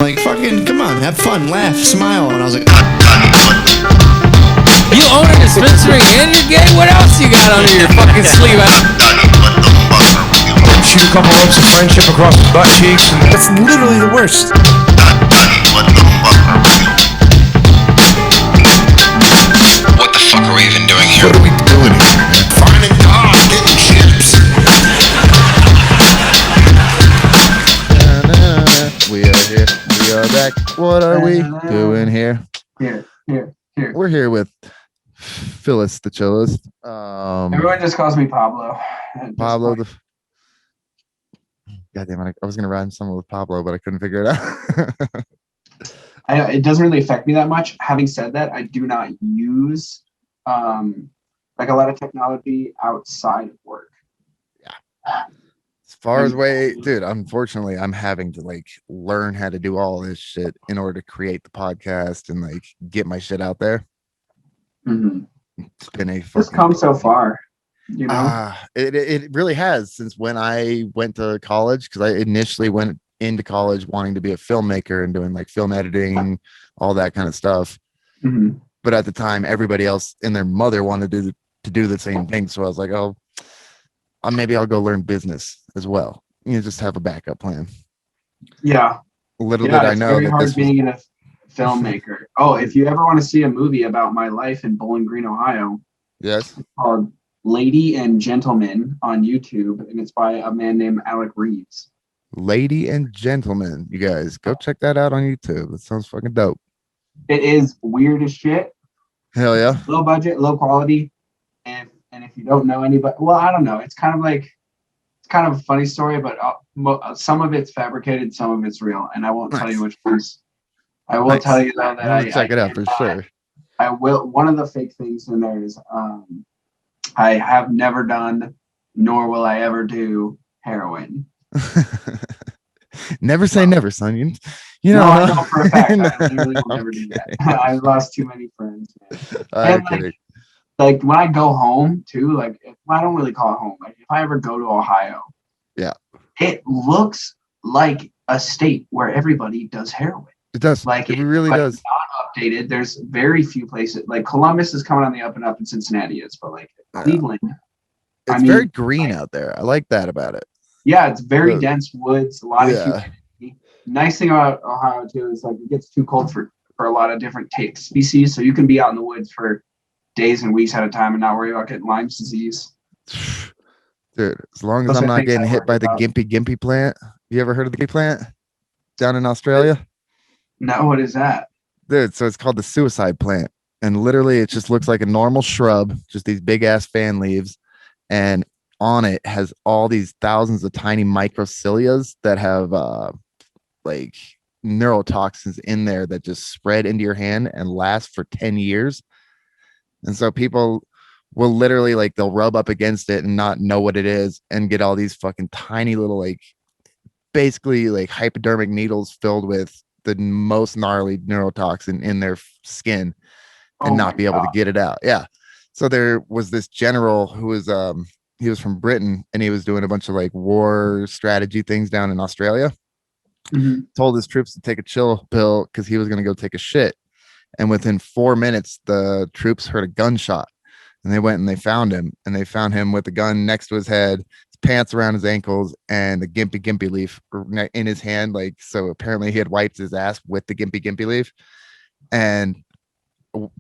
Like, fucking, come on, have fun, laugh, smile. And I was like, you own a dispensary and you're gay? What else you got under your fucking sleeve? Shoot a couple lumps of friendship across the butt cheeks. That's literally the worst. What the fuck are we even doing here? What are we doing here? Finding God, getting chips. We are here. We are back. What are we doing here? Here. We're here with Phyllis the Chillest. Everyone just calls me Pablo. Pablo the. God damn it! I was gonna rhyme something with Pablo, but I couldn't figure it out. It doesn't really affect me that much. Having said that, I do not use like a lot of technology outside of work. Yeah. As far as dude, unfortunately, I'm having to like learn how to do all this shit in order to create the podcast and like get my shit out there. Mm-hmm. It's been a It's come so far, you know. It really has since when I went to college, because I initially went into college wanting to be a filmmaker and doing like film editing, all that kind of stuff. Mm-hmm. But at the time, everybody else and their mother wanted to do the same thing. So I was like, oh, maybe I'll go learn business as well. You know, just have a backup plan. Yeah. Little did I know very that hard this being a filmmaker. Oh, if you ever want to see a movie about my life in Bowling Green, Ohio, yes, it's called Lady and Gentleman on YouTube, and it's by a man named Alec Reeves. Lady and Gentleman, you guys go check that out on YouTube. It sounds fucking dope. It is weird as shit. Hell yeah. Low budget, low quality, and if you don't know anybody, well, I don't know. It's kind of a funny story, but some of it's fabricated, some of it's real, and I won't tell you which ones. I will tell you though that I check it out for sure. I will. One of the fake things in there is I have never done, nor will I ever do heroin. Never say never, son. You know. No, I know for a fact. I literally will never do that. I've lost too many friends. Man. And like when I go home too, like I don't really call it home. Like if I ever go to Ohio, yeah, it looks like a state where everybody does heroin. It does. Like it really does. It's not updated. There's very few places. Like Columbus is coming on the up and up, and Cincinnati is, but like Cleveland, it's very green out there. I like that about it. Yeah, it's very dense woods. A lot of humidity. Nice thing about Ohio too is like it gets too cold for a lot of different species, so you can be out in the woods for days and weeks at a time and not worry about getting Lyme's disease. Dude, as long as I'm not getting hit by the Gimpy plant. You ever heard of the Gimpy plant down in Australia? No, what is that? Dude, so it's called the suicide plant. And literally it just looks like a normal shrub, just these big ass fan leaves. And on it has all these thousands of tiny microcilias that have like neurotoxins in there that just spread into your hand and last for 10 years. And so people will literally like they'll rub up against it and not know what it is and get all these fucking tiny little like basically like hypodermic needles filled with the most gnarly neurotoxin in their skin and not be able to get it out. Yeah. So there was this general who was he was from Britain and he was doing a bunch of like war strategy things down in Australia. Mm-hmm. Told his troops to take a chill pill because he was going to go take a shit. And within 4 minutes, the troops heard a gunshot and they went and they found him with the gun next to his head, his pants around his ankles, and the gimpy leaf in his hand. Like, so apparently he had wiped his ass with the gimpy leaf. And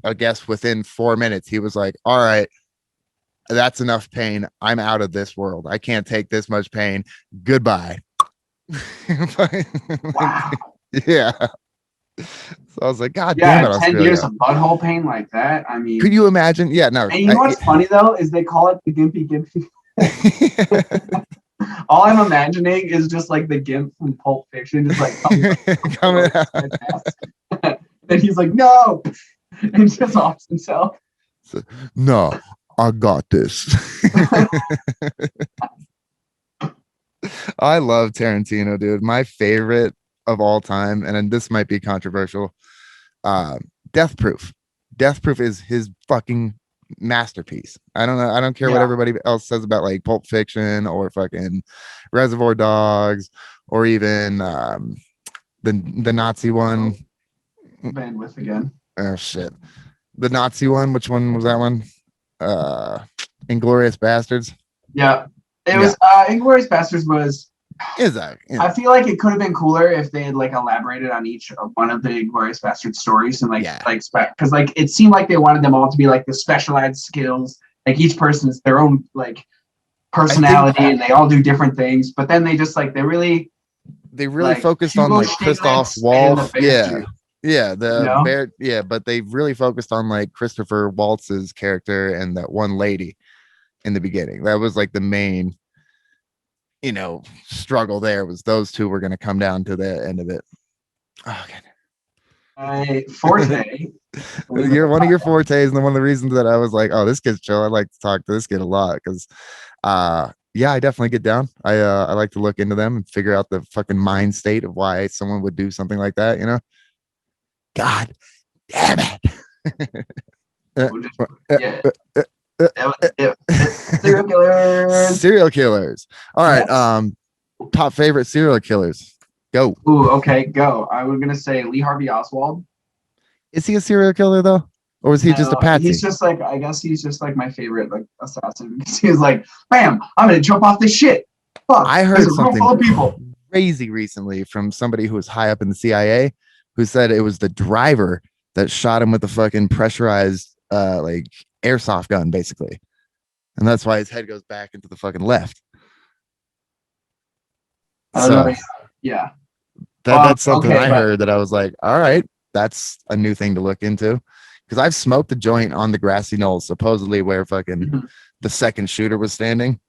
I guess within 4 minutes, he was like, all right, that's enough pain. I'm out of this world. I can't take this much pain. Goodbye. Wow. Yeah. So I was like, God damn it, 10 Australia. years of butthole pain like that. I mean, could you imagine? Yeah, no. And you know what's funny though is they call it the gimpy. All I'm imagining is just like the gimp from Pulp Fiction, just like coming out. And he's like, no, and just offs himself. So, no, I got this. I love Tarantino, dude. My favorite of all time, and this might be controversial. Death Proof. Death Proof is his fucking masterpiece. I don't know. I don't care what everybody else says about like Pulp Fiction or fucking Reservoir Dogs or even The Nazi one. Bandwidth again. Oh shit. The Nazi one. Which one was that one? Inglorious Bastards. Yeah. It Yeah. was Inglourious Basterds was Is that? I feel like it could have been cooler if they had like elaborated on each one of the Inglourious Basterds stories and because like it seemed like they wanted them all to be like the specialized skills. Like each person is their own like personality and they all do different things. But then they just like they really focused on Hugo like Christoph Stiglitz and the Waltz. Bear Yeah. Jew, Yeah, the you know? bear, yeah, but they really focused on like Christopher Waltz's character and that one lady in the beginning. That was like the main, struggle there was those two were going to come down to the end of it. Oh, Forte. You're one of your fortes, and one of the reasons that I was like, oh, this kid's chill. I like to talk to this kid a lot because yeah, I definitely get down. I like to look into them and figure out the fucking mind state of why someone would do something like that, God damn it. Serial killers. Serial killers. All right. Yes. Top favorite serial killers. Go. Ooh, okay, go. I was gonna say Lee Harvey Oswald. Is he a serial killer though? Or was he just a patsy? He's just like I guess he's just like my favorite like assassin because he's like, bam, I'm gonna jump off this shit. Fuck, I heard something full of people. crazy recently from somebody who was high up in the CIA who said it was the driver that shot him with a fucking pressurized like airsoft gun basically. And that's why his head goes back into the fucking left. So yeah. That's something okay, I heard that I was like, all right, that's a new thing to look into. Because I've smoked a joint on the grassy knoll, supposedly where fucking the second shooter was standing.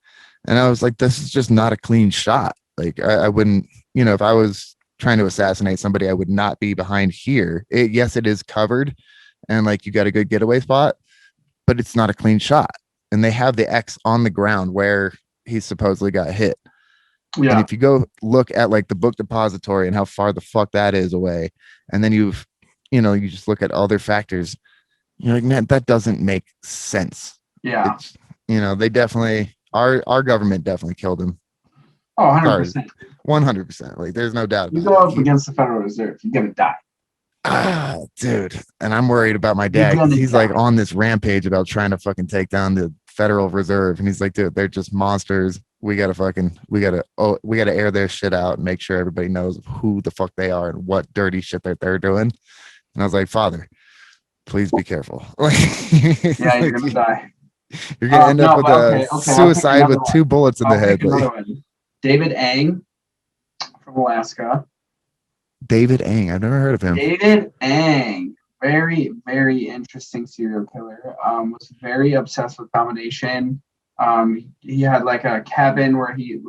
And I was like, this is just not a clean shot. Like I wouldn't, if I was trying to assassinate somebody, I would not be behind here. Yes, it is covered and like you got a good getaway spot, but it's not a clean shot. And they have the X on the ground where he supposedly got hit. Yeah. And if you go look at like the book depository and how far the fuck that is away, and then you just look at other factors, you're like, man, that doesn't make sense. Yeah. They definitely, our government definitely killed him. Oh, 100%. 100%. Like, there's no doubt about it. You go up against the Federal Reserve, you're going to die. Dude. And I'm worried about my dad because he's like on this rampage about trying to fucking take down the Federal Reserve. And he's like, dude, they're just monsters. We gotta air their shit out and make sure everybody knows who the fuck they are and what dirty shit that they're doing. And I was like, Father, please be careful. Yeah, you're gonna die. You're gonna end up with a suicide with two bullets in the head. David Ang from Alaska. David Ang, I've never heard of him. David Ang, very, very interesting serial killer. Was very obsessed with domination. He had like a cabin where he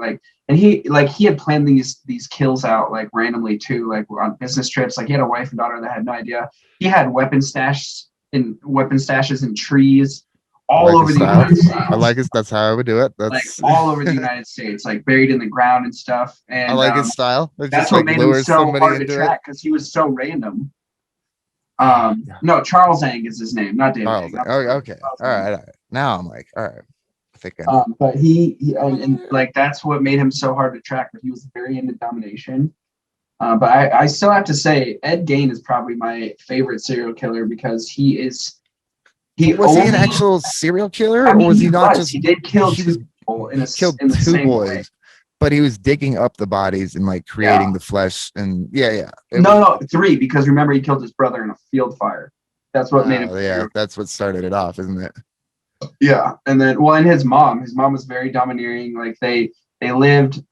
had planned these kills out like randomly too, like on business trips. Like he had a wife and daughter that had no idea. He had weapon stashes in trees all over the United States. I like it. That's how I would do it. That's like all over the United States, like buried in the ground and stuff. And I like his style. That's what made him so hard to track because he was so random. No, Charles Ang is his name, not David. Ang. Okay. All right. Now I'm like, all right. But he and like that's what made him so hard to track. But he was very into domination. But I still have to say Ed Gein is probably my favorite serial killer because was he an actual serial killer, or was he not just? He did kill two people in two boys, way. But he was digging up the bodies and like creating the flesh and No, 3 because remember he killed his brother in a field fire. That's what made him. Yeah, that's what started it off, isn't it? Yeah, and then and his mom was very domineering. Like they lived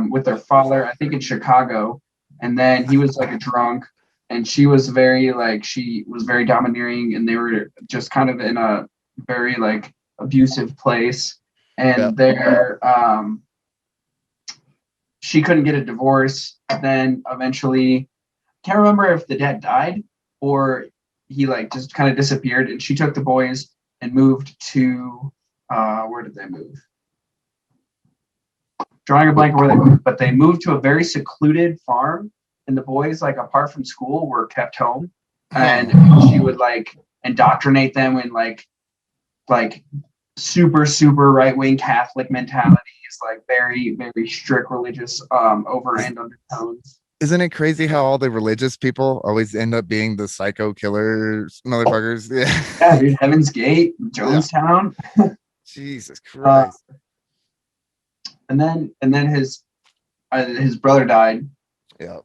with their father, I think in Chicago, and then he was like a drunk, and she was very domineering, and they were just kind of in a very like abusive place, and she couldn't get a divorce. Then eventually, can't remember if the dad died or he like just kind of disappeared, and she took the boys and moved to where did they move? Drawing a blank of where they moved, but they moved to a very secluded farm, and the boys, like apart from school, were kept home, and she would like indoctrinate them in like super right-wing Catholic mentalities, like very, very strict religious over and undertones. Isn't it crazy how all the religious people always end up being the psycho killers, motherfuckers? Yeah. Yeah, dude. Heaven's Gate, Jonestown. Jesus Uh, Christ. and then his brother died Yeah.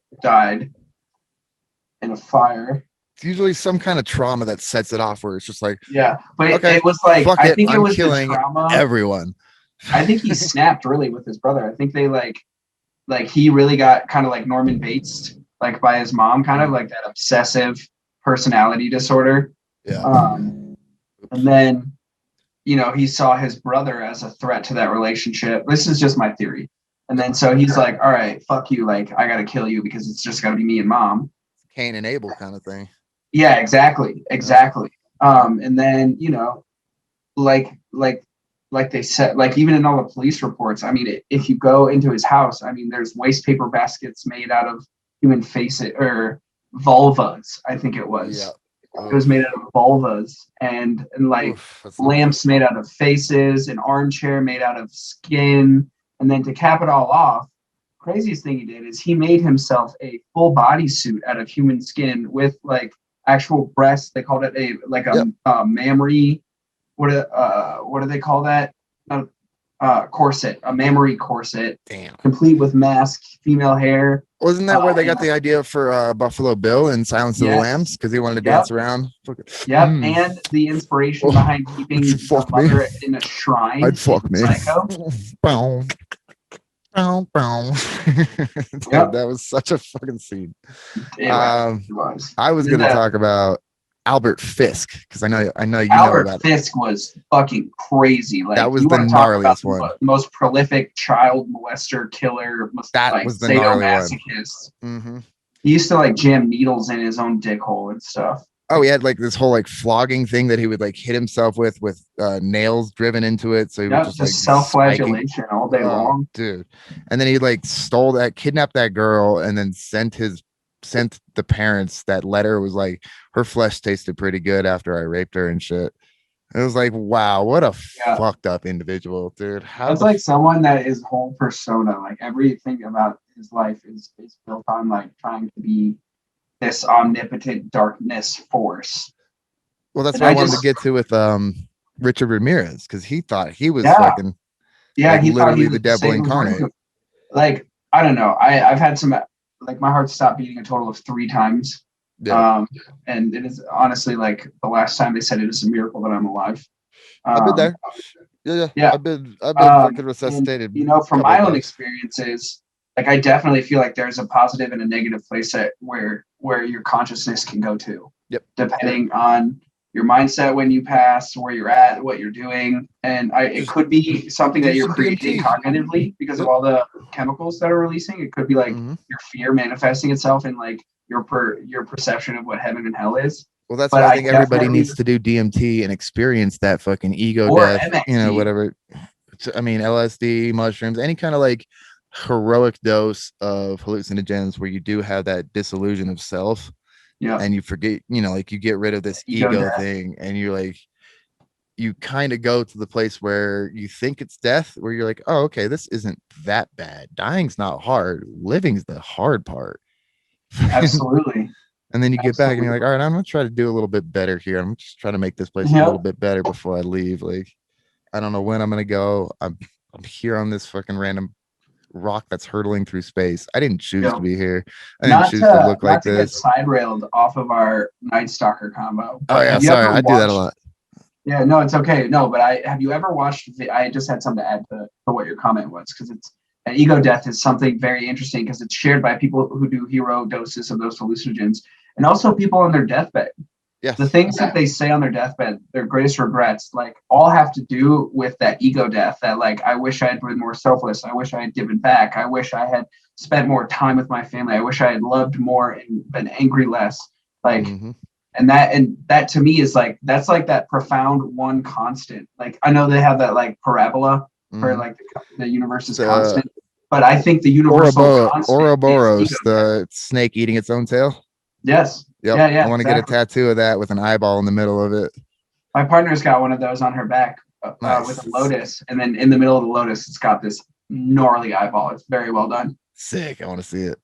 in a fire. It's usually some kind of trauma that sets it off where it's just like, Yeah, but okay, it was like fuck I it, think it I'm was the killing trauma. everyone. I think he snapped really with his brother. I think they like he really got kind of like Norman Bates, like by his mom, kind of like that obsessive personality disorder. Yeah. And then, he saw his brother as a threat to that relationship. This is just my theory. And then so he's like, all right, fuck you. Like, I got to kill you because it's just got to be me and mom. Cain and Abel kind of thing. Yeah, exactly. And then, like they said, like even in all the police reports, I mean, if you go into his house, I mean, there's waste paper baskets made out of human faces or vulvas, I think it was. Yeah. It was made out of vulvas and like lamps made out of faces, an armchair made out of skin. And then to cap it all off, craziest thing he did is he made himself a full body suit out of human skin with like actual breasts. They called it a mammary. What do they call that? Corset, a mammary corset. Damn. Complete with mask, female hair. Wasn't that where they got the idea for Buffalo Bill and Silence of the Lambs? Because he wanted to dance around. Yep, and the inspiration behind keeping the mother in a shrine. I'd fuck me. Psycho. Bow. Bow, bow. Dude, that was such a fucking scene. I was going to talk about Albert Fisk because I know you know about Albert Fisk was fucking crazy. Like that was the gnarliest one. Most prolific child molester killer. That was the gnarly one. Mm-hmm. He used to like jam needles in his own dick hole and stuff. Oh, he had like this whole like flogging thing that he would like hit himself with nails driven into it. So he would just like self-flagellation all day long, dude. And then he like kidnapped that girl, and then sent the parents that letter. Was like, her flesh tasted pretty good after I raped her and shit. It was like, wow, what a fucked up individual, dude. It's like someone that his whole persona, like everything about his life is built on like trying to be this omnipotent darkness force. Well, that's what I wanted to get to with Richard Ramirez, because he thought he was fucking he literally the devil incarnate. Like, I don't know. I've had some, like, my heart stopped beating a total of 3 times. Yeah. And it is honestly like the last time they said it is a miracle that I'm alive. I've been there. Yeah. I've been fucking resuscitated. And, from my own experiences, like I definitely feel like there's a positive and a negative place where your consciousness can go to. Yep. Depending on your mindset when you pass, where you're at, what you're doing. And it could be something that you're creating cognitively because of all the chemicals that are releasing. It could be like your fear manifesting itself in like your perception of what heaven and hell is. Well, that's why I think everybody needs to do DMT and experience that fucking ego death, MXT. Whatever. I mean, LSD, mushrooms, any kind of like heroic dose of hallucinogens where you do have that disillusion of self. Yeah. And you forget, like you get rid of this ego thing, and you're like, you kind of go to the place where you think it's death, where you're like, oh, okay, this isn't that bad. Dying's not hard. Living's the hard part. Absolutely. And then you get back and you're like, all right, I'm gonna try to do a little bit better here. I'm just trying to make this place a little bit better before I leave. Like, I don't know when I'm gonna go. I'm here on this fucking random rock that's hurtling through space. I didn't choose to be here. I didn't choose to look like this. Get side railed off of our Night Stalker combo. Oh yeah, sorry, I do that a lot. Yeah, no, it's okay. No, but have you ever watched? I just had something to add to what your comment was, because ego death is something very interesting because it's shared by people who do hero doses of those hallucinogens, and also people on their deathbed. Yeah, the things that they say on their deathbed, their greatest regrets, like all have to do with that ego death. That like, I wish I had been more selfless. I wish I had given back. I wish I had spent more time with my family. I wish I had loved more and been angry less. Like, and that to me is like, that's like that profound one constant. Like, I know they have that like parabola for like the universe is constant, but I think the universal constant Ouroboros, the snake eating its own tail. Yes. Yep. Yeah. I want to get a tattoo of that with an eyeball in the middle of it. My partner's got one of those on her back with a lotus, and then in the middle of the lotus, it's got this gnarly eyeball. It's very well done. Sick. I want to see it.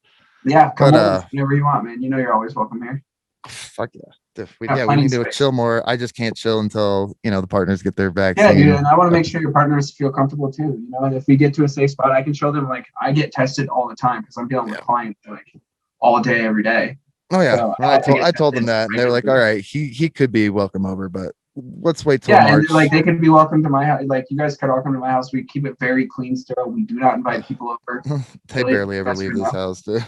Yeah, come But over whenever you want, man. You know you're always welcome here. fuck yeah. We Got we plenty need of to space. chill more. I just can't chill until the partners get their Yeah, vaccine. dude, and I want to make sure your partners feel comfortable too. You know, and if we get to a safe spot, I can show them like I get tested all the time because I'm dealing with clients like all day, every day. Oh yeah, So well, I told them tested that, and they were like, regularly. "All right, he could be welcome over, but let's wait till Yeah, March." and like they could be welcome to my house. Like you guys could all come to my house. We keep it very clean, sterile. We do not invite people over. They Really, barely ever that's leave for this now. house. Too.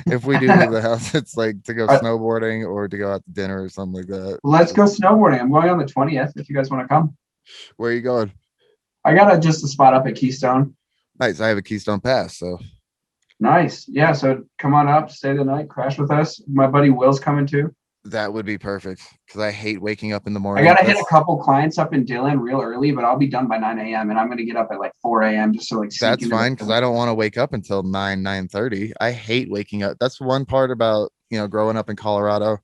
If we do leave the house, it's like to go Uh, snowboarding or to go out to dinner or something like that. Let's go snowboarding. I'm going on the 20th. If you guys want to come, Where are you going? I got just a spot up at Keystone. Nice. I have a Keystone Pass, so Nice. Yeah. So come on up, stay the night, crash with us. My buddy Will's coming too. that would be perfect because I hate waking up in the I morning. gotta hit a couple clients up in Dillon real early, but I'll be done by 9 a.m. and I'm gonna get up at like 4 a.m. just to like sneak That's into fine because I don't want to wake up until 9:30. I hate waking up. That's one part about growing up in Colorado,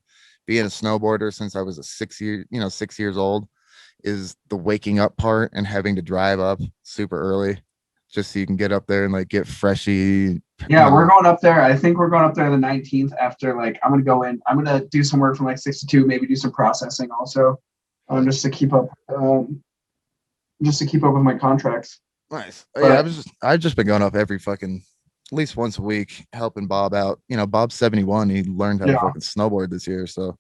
being a snowboarder since I was 6 years old, is the waking up part and having to drive up super early just so you can get up there and like get freshy. Yeah, we're going up there. I think we're going up there the 19th after like I'm gonna go in. I'm gonna do some work from like 6 to 2, maybe do some processing also. Just to keep up with my contracts. Nice. But Yeah, I've just been going up every fucking at least once a week helping Bob out. Bob's 71. He learned how to fucking snowboard this year, so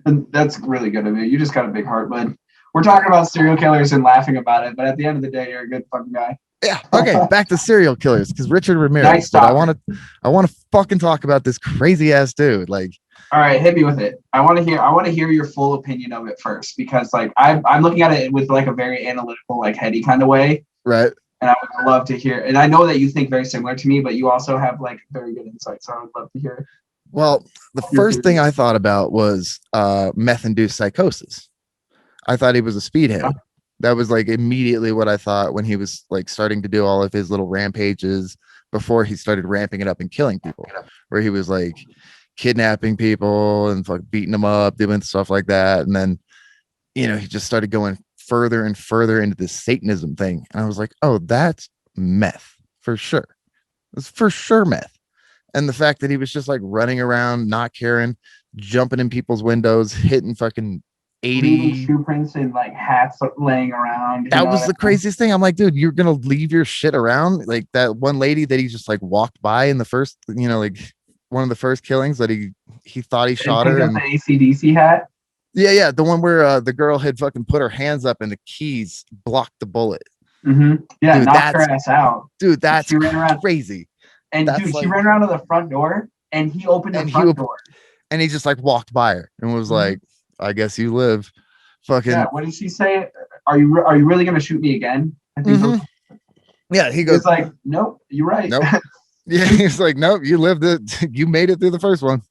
and that's really good of you. You just got a big heart, bud. We're talking about serial killers and laughing about it, but at the end of the day, you're a good fucking guy. yeah. Okay, back to serial killers because Richard Ramirez. Nice But topic. I want to fucking talk about this crazy ass dude. Like, All right, hit me with it. I want to hear your full opinion of it first because like I'm looking at it with like a very analytical, like heady kind of way. right? And I would love to hear. And I know that you think very similar to me, but you also have like very good insight. So I would love to hear. Well, the first thing I thought about was meth-induced psychosis. I thought he was a speedhead. Yeah. That was like immediately what I thought when he was like starting to do all of his little rampages before he started ramping it up and killing people, where he was like kidnapping people and like beating them up, doing stuff like that. And then, he just started going further and further into this Satanism thing. And I was like, oh, that's meth for sure. It's for sure meth. And the fact that he was just like running around, not caring, jumping in people's windows, hitting fucking 80 shoe prints and like hats laying around. That was the craziest thing. I'm like, dude, you're gonna leave your shit around. Like that one lady that he just like walked by in the first, like one of the first killings that he thought he shot her. And the AC/DC hat. Yeah, the one where the girl had fucking put her hands up and the keys blocked the bullet. Mm-hmm. Yeah, dude, knocked her ass out. Dude, that's she ran around, crazy. And that's dude, she ran around to the front door and he opened the front door. And he just like walked by her and was like, I guess you live. Fucking yeah. What did she say? Are you really gonna shoot me again? I think yeah, he goes like, nope, you're right. Nope. Yeah, he's like, nope, you lived it. You made it through the first one.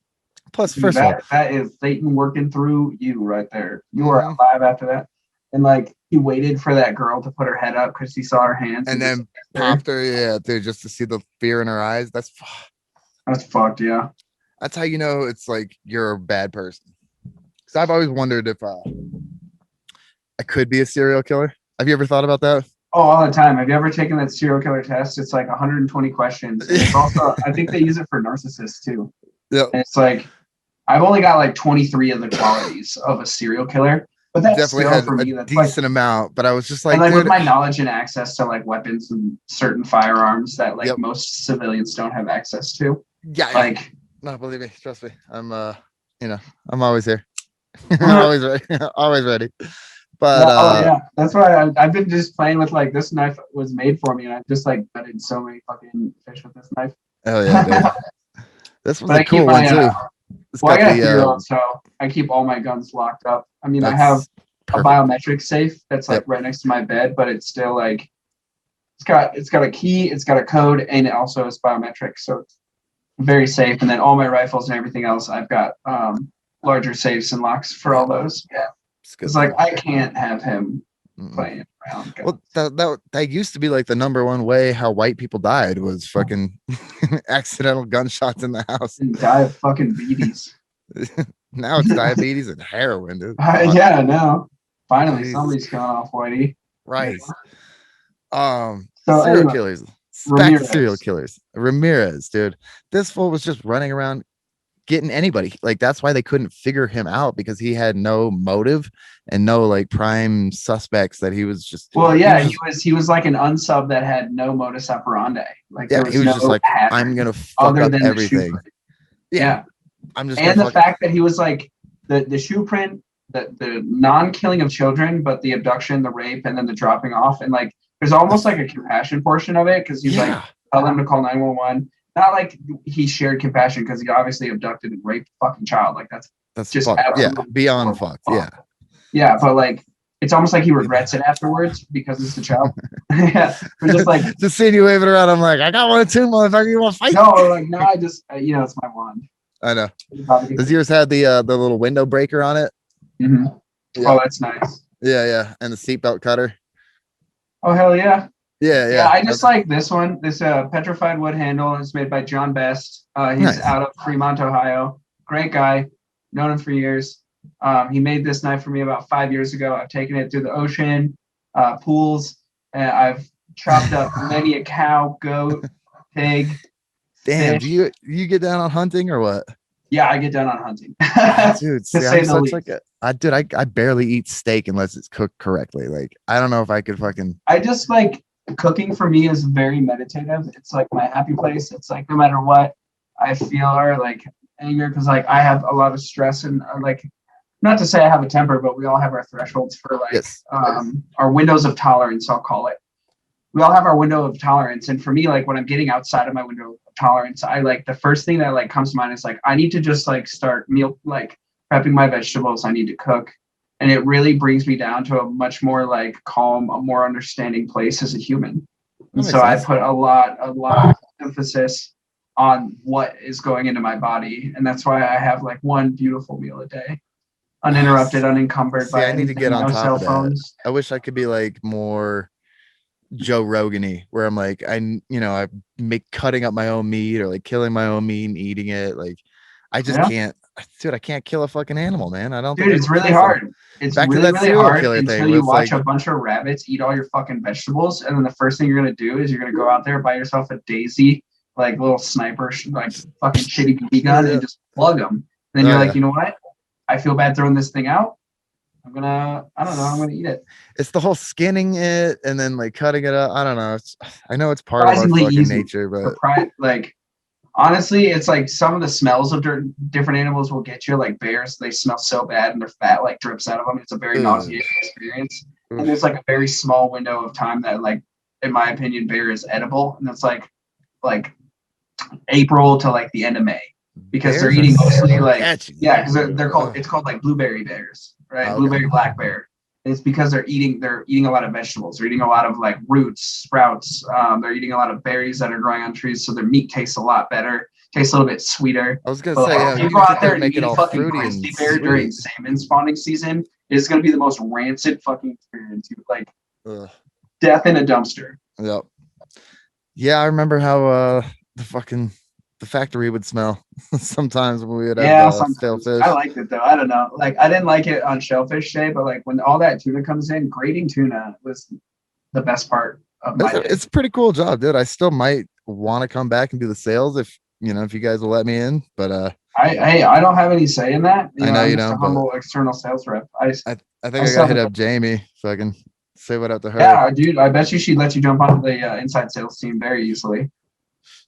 Plus, dude, that is Satan working through you right there. You were alive after that. And like he waited for that girl to put her head up because he saw her hands and then popped her. Yeah, dude, just to see the fear in her eyes. That's fucked. Yeah. That's how you know it's like you're a bad person. Because I've always wondered if I could be a serial killer. Have you ever thought about that? Oh, all the time. Have you ever taken that serial killer test? It's like 120 questions. And it's also, I think they use it for narcissists too. Yeah. And it's like, I've only got like 23 of the qualities of a serial killer, but that's definitely still had for me. a That's decent amount. But I was just like, and like dude, with my knowledge and access to like weapons and certain firearms that like most civilians don't have access to. Yeah. Like, no, believe me, trust me. I'm I'm always here. always ready. Always ready. But yeah, that's why I've been just playing with like this knife was made for me, and I've just like gutted so many fucking fish with this knife. Oh yeah, dude. This was a cool one too. I got a 3-year-old, so I keep all my guns locked up. I mean, I have a biometric safe that's like right next to my bed, but it's still like it's got a key, it's got a code, and it also is biometric, so it's very safe. And then all my rifles and everything else, I've got larger safes and locks for all those. Yeah. It's like I can't have him playing around. Well, that used to be like the number one way how white people died was fucking accidental gunshots in the house. And die of fucking beaties. Now it's diabetes and heroin, dude. Yeah, no. Finally, somebody's going off, Whitey. Right. So serial killers. back to serial killers. Ramirez, dude. This fool was just running around getting anybody. Like, that's why they couldn't figure him out, because he had no motive and no like prime suspects that he was just. Well, yeah, he was like an unsub that had no modus operandi. Like, Yeah, there was he was no just like, pattern I'm gonna fuck other up than the shoe everything. print. Yeah. I'm just And the fact that he was like the shoe print, the non-killing of children, but the abduction, the rape, and then the dropping off, and like there's almost like a compassion portion of it, because he's like, tell them to call 911. Not like he shared compassion, because he obviously abducted and raped a fucking child. Like that's just beyond fucked. Yeah, but like it's almost like he regrets it afterwards because it's the child. Yeah, we're just like just seeing you waving around. I'm like, I got one too, motherfucker. You want to fight? No, like no, I just it's my wand. I know. Does yours have the little window breaker on it? Mm-hmm. Yeah. Oh, that's nice. Yeah, and the seatbelt cutter. Oh hell yeah. Yeah. I just like this one. This petrified wood handle is made by John Best. He's out of Fremont, Ohio. Great guy. Known him for years. He made this knife for me about 5 years ago. I've taken it through the ocean, pools, and I've chopped up many a cow, goat, pig. Damn, fish. do you get down on hunting or what? Yeah, I get down on hunting. Dude, see, I'm such like I barely eat steak unless it's cooked correctly. Like, I don't know if I could fucking. I just like cooking for me is very meditative. It's like my happy place. It's like no matter what I feel or like anger, because like I have a lot of stress and like, not to say I have a temper, but we all have our thresholds for like our windows of tolerance, I'll call it. We all have our window of tolerance. And for me, like when I'm getting outside of my window of tolerance, I like the first thing that like comes to mind is like, I need to just like start like prepping my vegetables. I need to cook. And it really brings me down to a much more like calm, a more understanding place as a human. And so I put a lot of emphasis on what is going into my body. And that's why I have like one beautiful meal a day, uninterrupted, unencumbered by I need to get on top cell of that. phones. I wish I could be like more Joe Rogan-y, where I'm like, I make cutting up my own meat or like killing my own meat and eating it. Like, I just can't, dude. I can't kill a fucking animal, man. I don't. Dude, it's really hard. It's really hard until you watch a bunch of rabbits eat all your fucking vegetables, and then the first thing you're gonna do is you're gonna go out there, buy yourself a Daisy, like little sniper, like fucking shitty BB gun, and just plug them. And then you're like, you know what? I feel bad throwing this thing out. I'm gonna eat it. It's the whole skinning it and then like cutting it up. I don't know. I know it's part of our fucking nature, but like honestly, it's like some of the smells of different animals will get you. Like bears, they smell so bad and their fat like drips out of them. It's a very nauseating experience. And there's like a very small window of time that, like, in my opinion, bear is edible, and that's like April to like the end of May, because they're eating mostly like because they're called, it's called like blueberry bears, right? Okay. Blueberry black bear. It's because they're eating a lot of vegetables. They're eating a lot of like roots, sprouts. They're eating a lot of berries that are growing on trees, so their meat tastes a lot better, tastes a little bit sweeter. I was gonna say, if you go out there and eat a fucking grizzly bear during salmon spawning season, it's gonna be the most rancid fucking experience. Like death in a dumpster. Yep. Yeah, I remember how the factory would smell sometimes when we would have stale fish. I liked it though. I don't know. Like, I didn't like it on Shellfish Day, but like when all that tuna comes in, grating tuna was the best part of my day. It's a pretty cool job, dude. I still might want to come back and do the sales if you guys will let me in. But I don't have any say in that. I know you don't. A humble external sales rep. I think I gotta hit up Jamie so I can say what up to her. Yeah, dude. I bet she'd let you jump onto the inside sales team very easily.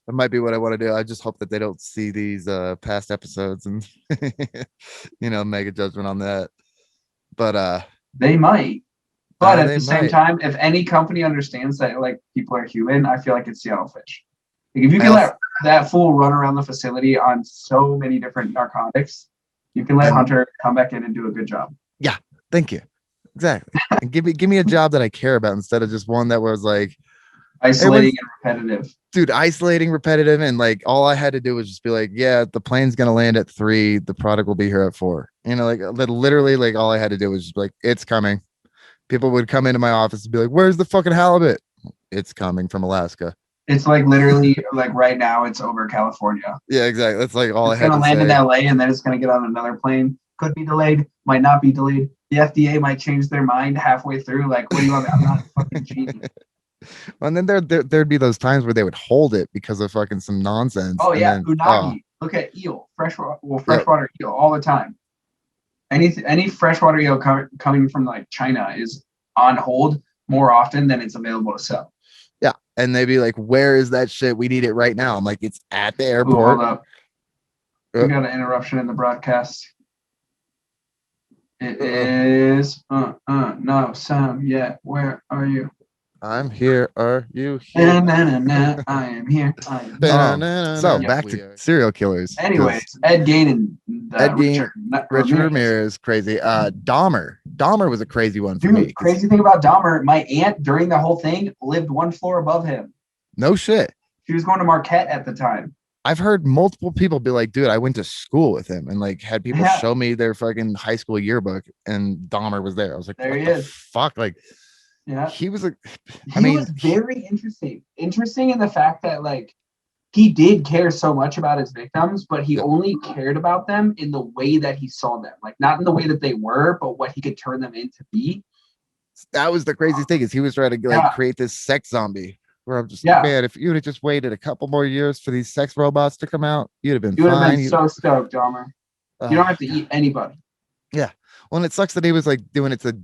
That might be what I want to do. I just hope that they don't see these past episodes and make a judgment on that. But they might. But at the same time, if any company understands that like people are human, I feel like it's Seattle Fish. Like, if you can let that fool run around the facility on so many different narcotics, you can let Hunter come back in and do a good job. Yeah, thank you. Exactly. And give me a job that I care about instead of just one that was like isolating and repetitive. Dude, isolating, repetitive, and like all I had to do was just be like, yeah, the plane's gonna land at 3, the product will be here at 4. Like literally, like all I had to do was just be like, it's coming. People would come into my office and be like, where's the fucking halibut? It's coming from Alaska. It's like literally like right now it's over California. Yeah, exactly. That's like all I had to say. It's gonna land in LA and then it's gonna get on another plane. Could be delayed, might not be delayed. The FDA might change their mind halfway through. Like, what do you want? I'm not a fucking genius. And then there'd be those times where they would hold it because of fucking some nonsense. Oh and yeah, then, unagi. Look at eel, Yep. freshwater eel all the time. Any freshwater eel coming from like China is on hold more often than it's available to sell. Yeah. And they'd be like, where is that shit? We need it right now. I'm like, it's at the Ooh, airport. hold up. We got an interruption in the broadcast. It is no Sam yet. Where are you? I'm here. Are you here? I am here. I am here. So Yep, back we to are. serial killers. 'cause Anyways, Ed Gein and Ed Gein, Richard Ramirez. Ramirez, crazy. Dahmer was a crazy one for me. Dude, crazy thing about Dahmer, my aunt during the whole thing lived one floor above him. No shit. She was going to Marquette at the time. I've heard multiple people be like, dude, I went to school with him, and like had people show me their fucking high school yearbook, and Dahmer was there. I was like, There what he the is. fuck? Like, Yeah. he was a, He was very interesting. Interesting in the fact that like he did care so much about his victims, but he only cared about them in the way that he saw them. Like not in the way that they were, but what he could turn them into be. that was the crazy thing, is he was trying to like create this sex zombie. Where I'm just man, if you would have just waited a couple more years for these sex robots to come out, you'd have been You would have fine. been so stoked, Dahmer. You don't have to eat anybody. Yeah. Well, and it sucks that he was like doing it to,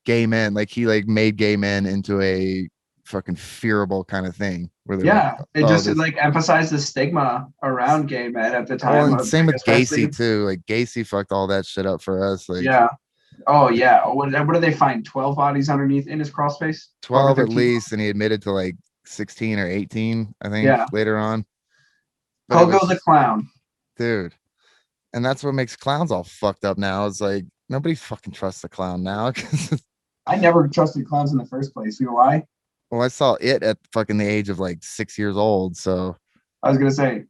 gay men. Like he like made gay men into a fucking fearable kind of thing. Where it just like emphasized the stigma around gay men at the time. Well, and same with Gacy too. Like Gacy fucked all that shit up for us. Like Oh yeah. What did they find? 12 bodies underneath in his crawl space? 12 at least, and he admitted to like 16 or 18, I think, later on. Coco the clown. Dude. And that's what makes clowns all fucked up now. It's like nobody fucking trusts the clown now. I never trusted clowns in the first place. You know why? Well, I saw it at fucking the age of like 6 years old. So I was gonna say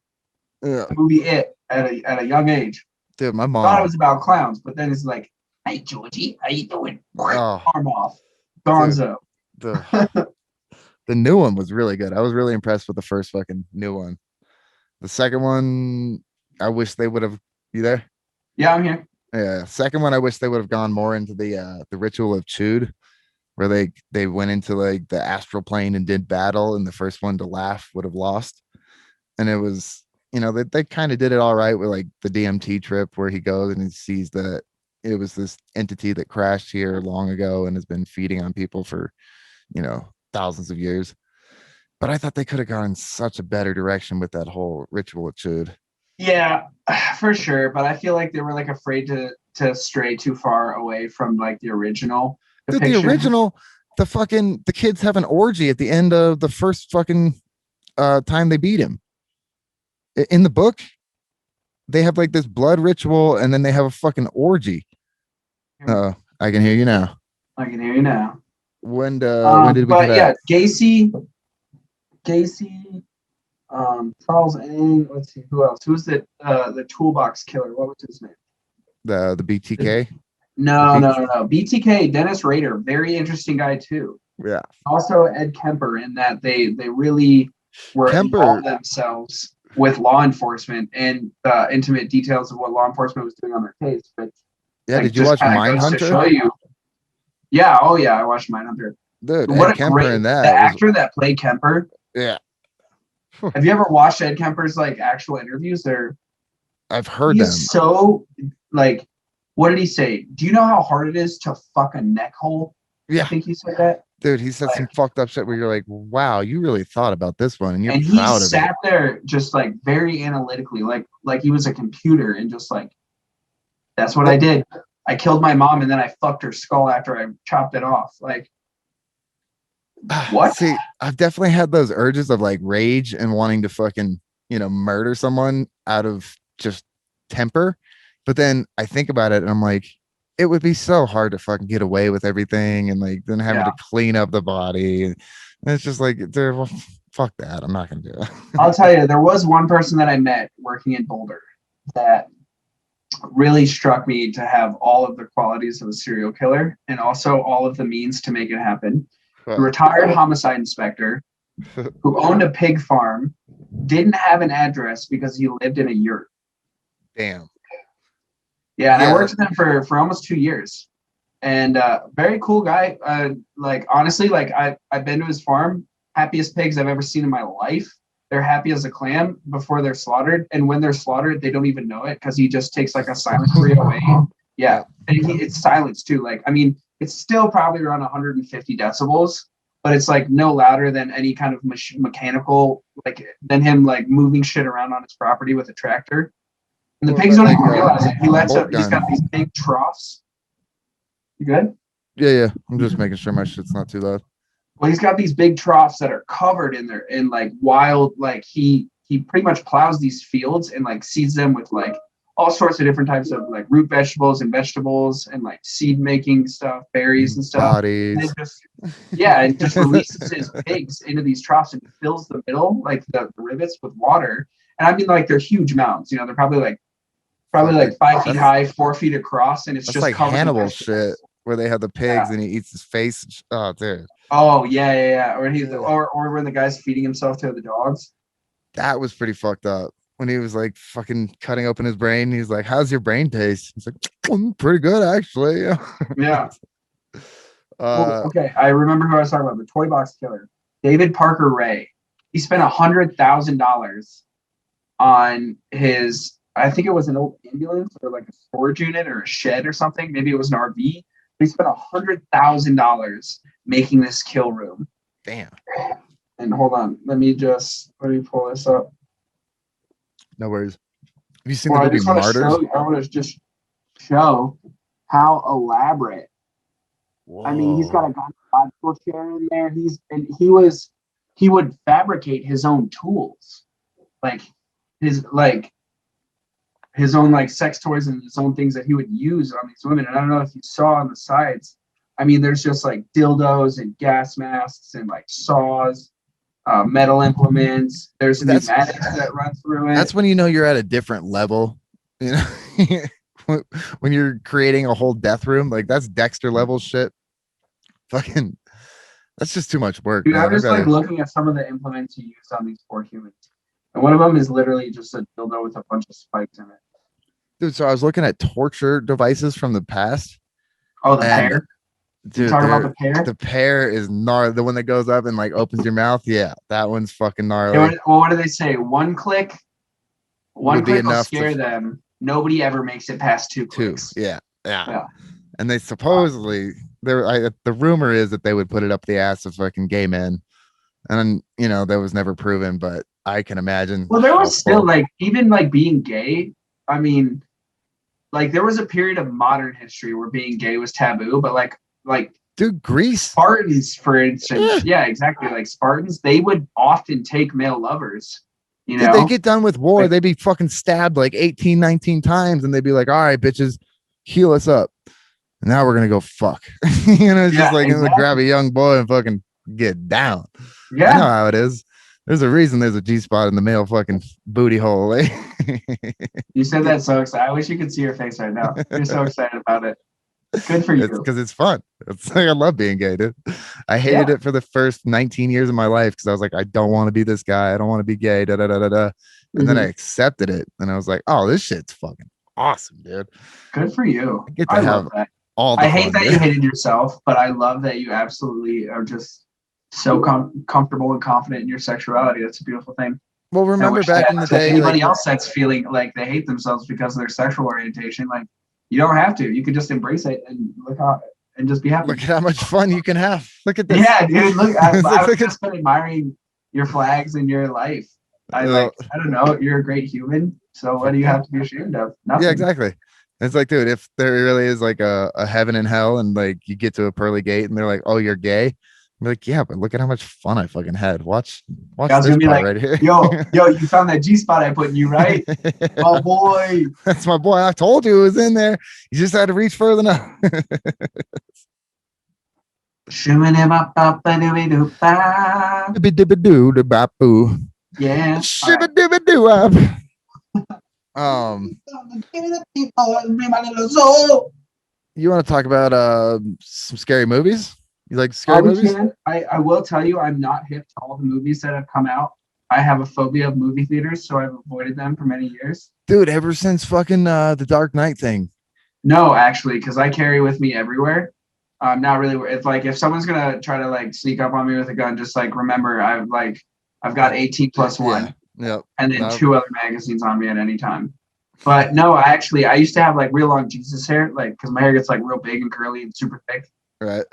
the movie It at a young age. Dude, my mom thought it was about clowns, but then it's like, hey Georgie, how you doing? Arm off. Gonzo. The new one was really good. I was really impressed with the first fucking new one. The second one, I wish they would have. You there? Yeah, I'm here. Yeah. Second one, I wish they would have gone more into the ritual of Chud, where they went into like the astral plane and did battle, and the first one to laugh would have lost. And it was, they kind of did it all right with like the DMT trip where he goes and he sees that it was this entity that crashed here long ago and has been feeding on people for, thousands of years. But I thought they could have gone such a better direction with that whole ritual of Chud. Yeah, for sure. But I feel like they were like afraid to stray too far away from like the original depiction. Dude, the original, the kids have an orgy at the end of the first fucking time they beat him. In the book, they have like this blood ritual and then they have a fucking orgy. I can hear you now. I can hear you now. When did we? But yeah, Gacy, Charles Ng. Let's see who else. Who's the toolbox killer? What was his name? The BTK. No. BTK, Dennis Rader, very interesting guy too. Yeah. Also Ed Kemper, in that they really were involved themselves with law enforcement and intimate details of what law enforcement was doing on their case. But yeah, did you watch Mindhunter? Show you. Yeah, I watched Mindhunter. Dude, what Ed Kemper in that. The actor that played Kemper. Yeah. Have you ever watched Ed Kemper's like actual interviews? I've heard them. So like, what did he say? Do you know how hard it is to fuck a neck hole? Yeah. I think he said that. Dude, he said some fucked up shit where you're like, wow, you really thought about this one and you're proud of it. And he sat there just like very analytically, like he was a computer, and just like, that's what I did. I killed my mom and then I fucked her skull after I chopped it off. Like, what? See, I've definitely had those urges of like rage and wanting to fucking, murder someone out of just temper. But then I think about it and I'm like, it would be so hard to fucking get away with everything and like then having to clean up the body. And it's just like, well, fuck that. I'm not going to do it. I'll tell you, there was one person that I met working in Boulder that really struck me to have all of the qualities of a serial killer and also all of the means to make it happen. A retired homicide inspector who owned a pig farm, didn't have an address because he lived in a yurt. Damn. Yeah, and I worked with him for almost 2 years. and very cool guy. Like honestly, like I've been to his farm. Happiest pigs I've ever seen in my life. They're happy as a clam before they're slaughtered, and when they're slaughtered, they don't even know it because he just takes like a silent tree away. Yeah, and it's silence too. Like I mean, it's still probably around 150 decibels, but it's like no louder than any kind of mechanical, like than him like moving shit around on his property with a tractor. And the pigs don't even realize it. He's got these big troughs. You good? Yeah. I'm just making sure my shit's not too loud. Well, he's got these big troughs that are covered in like wild, like he pretty much plows these fields and like seeds them with like all sorts of different types of like root vegetables and like seed making stuff, berries and stuff. Bodies. And just releases his pigs into these troughs and fills the middle, like the rivets, with water. And I mean, like they're huge mounds. You know, they're probably like 5 feet high, 4 feet across, and it's just like covered Hannibal in shit where they have the pigs and he eats his face. Oh, dude. Oh yeah. Or when the guy's feeding himself to the dogs. That was pretty fucked up. When he was like fucking cutting open his brain, he's like, "How's your brain taste?" He's like, "Pretty good, actually." Yeah. Okay, I remember who I was talking about. The toy box killer, David Parker Ray. He spent $100,000 on his. I think it was an old ambulance or like a storage unit or a shed or something. Maybe it was an RV. He spent $100,000 making this kill room. Damn. And hold on, let me pull this up. No worries. Have you seen the movie Martyrs? I want to just show how elaborate. Whoa. I mean, he's got a gynecological chair in there. He would fabricate his own tools, like his own like sex toys and his own things that he would use on these women. And I don't know if you saw on the sides. I mean, there's just like dildos and gas masks and like saws, metal implements. There's pneumatics that run through it. That's when you know you're at a different level. You know, when you're creating a whole death room, like that's Dexter level shit. Fucking, that's just too much work. Dude, man. I'm just like looking at some of the implements he used on these poor humans. And one of them is literally just a dildo with a bunch of spikes in it. Dude, so I was looking at torture devices from the past. Oh, the pear? Dude, talking about the pear? The pear is gnarly. The one that goes up and like opens your mouth. Yeah, that one's fucking gnarly. Well, what do they say? One click will enough scare them. Nobody ever makes it past two clicks. Yeah. And they supposedly the rumor is that they would put it up the ass of fucking gay men, and you know that was never proven, but I can imagine. Well, there was still like even like being gay. I mean, like there was a period of modern history where being gay was taboo, but like dude, Greece, Spartans, for instance, yeah, exactly. Like Spartans, they would often take male lovers. You know, did they get done with war? They'd be fucking stabbed like 18, 19 times, and they'd be like, "All right, bitches, heal us up." And now we're gonna go fuck. You know, it's just like exactly. Grab a young boy and fucking get down. Yeah, I know how it is. There's a reason there's a G-spot in the male fucking booty hole. Eh? You said that so excited. I wish you could see your face right now. You're so excited about it. Good for you. Because it's fun. It's like I love being gay, dude. I hated it for the first 19 years of my life because I was like, I don't want to be this guy. I don't want to be gay. Da da da da da. And then I accepted it, and I was like, oh, this shit's fucking awesome, dude. Good for you. I get to have that. all. I hate that you hated yourself, but I love that you absolutely are just so comfortable and confident in your sexuality. That's a beautiful thing. Well, remember back in the day, anybody else that's feeling like they hate themselves because of their sexual orientation, like you don't have to. You could just embrace it and and just be happy. Look at how much fun you can have. Look at this. Yeah, dude. Look, I was just admiring your flags in your life. I don't know. You're a great human. So what do you have to be ashamed of? Nothing. Yeah, exactly. It's like, dude, if there really is like a heaven and hell, and like you get to a pearly gate, and they're like, "Oh, you're gay." I'm like, yeah, but look at how much fun I fucking had. Watch this part like, right here. yo, you found that G-spot I put in you, right? Oh boy, that's my boy. I told you it was in there. You just had to reach further enough. Yeah. You want to talk about some scary movies? You like scary movies? I will tell you, I'm not hip to all the movies that have come out. I have a phobia of movie theaters, so I've avoided them for many years. Dude, ever since fucking the Dark Knight thing, No, actually, because I carry with me everywhere. Not really. It's like if someone's gonna try to like sneak up on me with a gun, just like remember I've got 18 plus one, Yep. and then No. 2 other magazines on me at any time. But no, I used to have like real long Jesus hair, like because my hair gets like real big and curly and super thick. Right.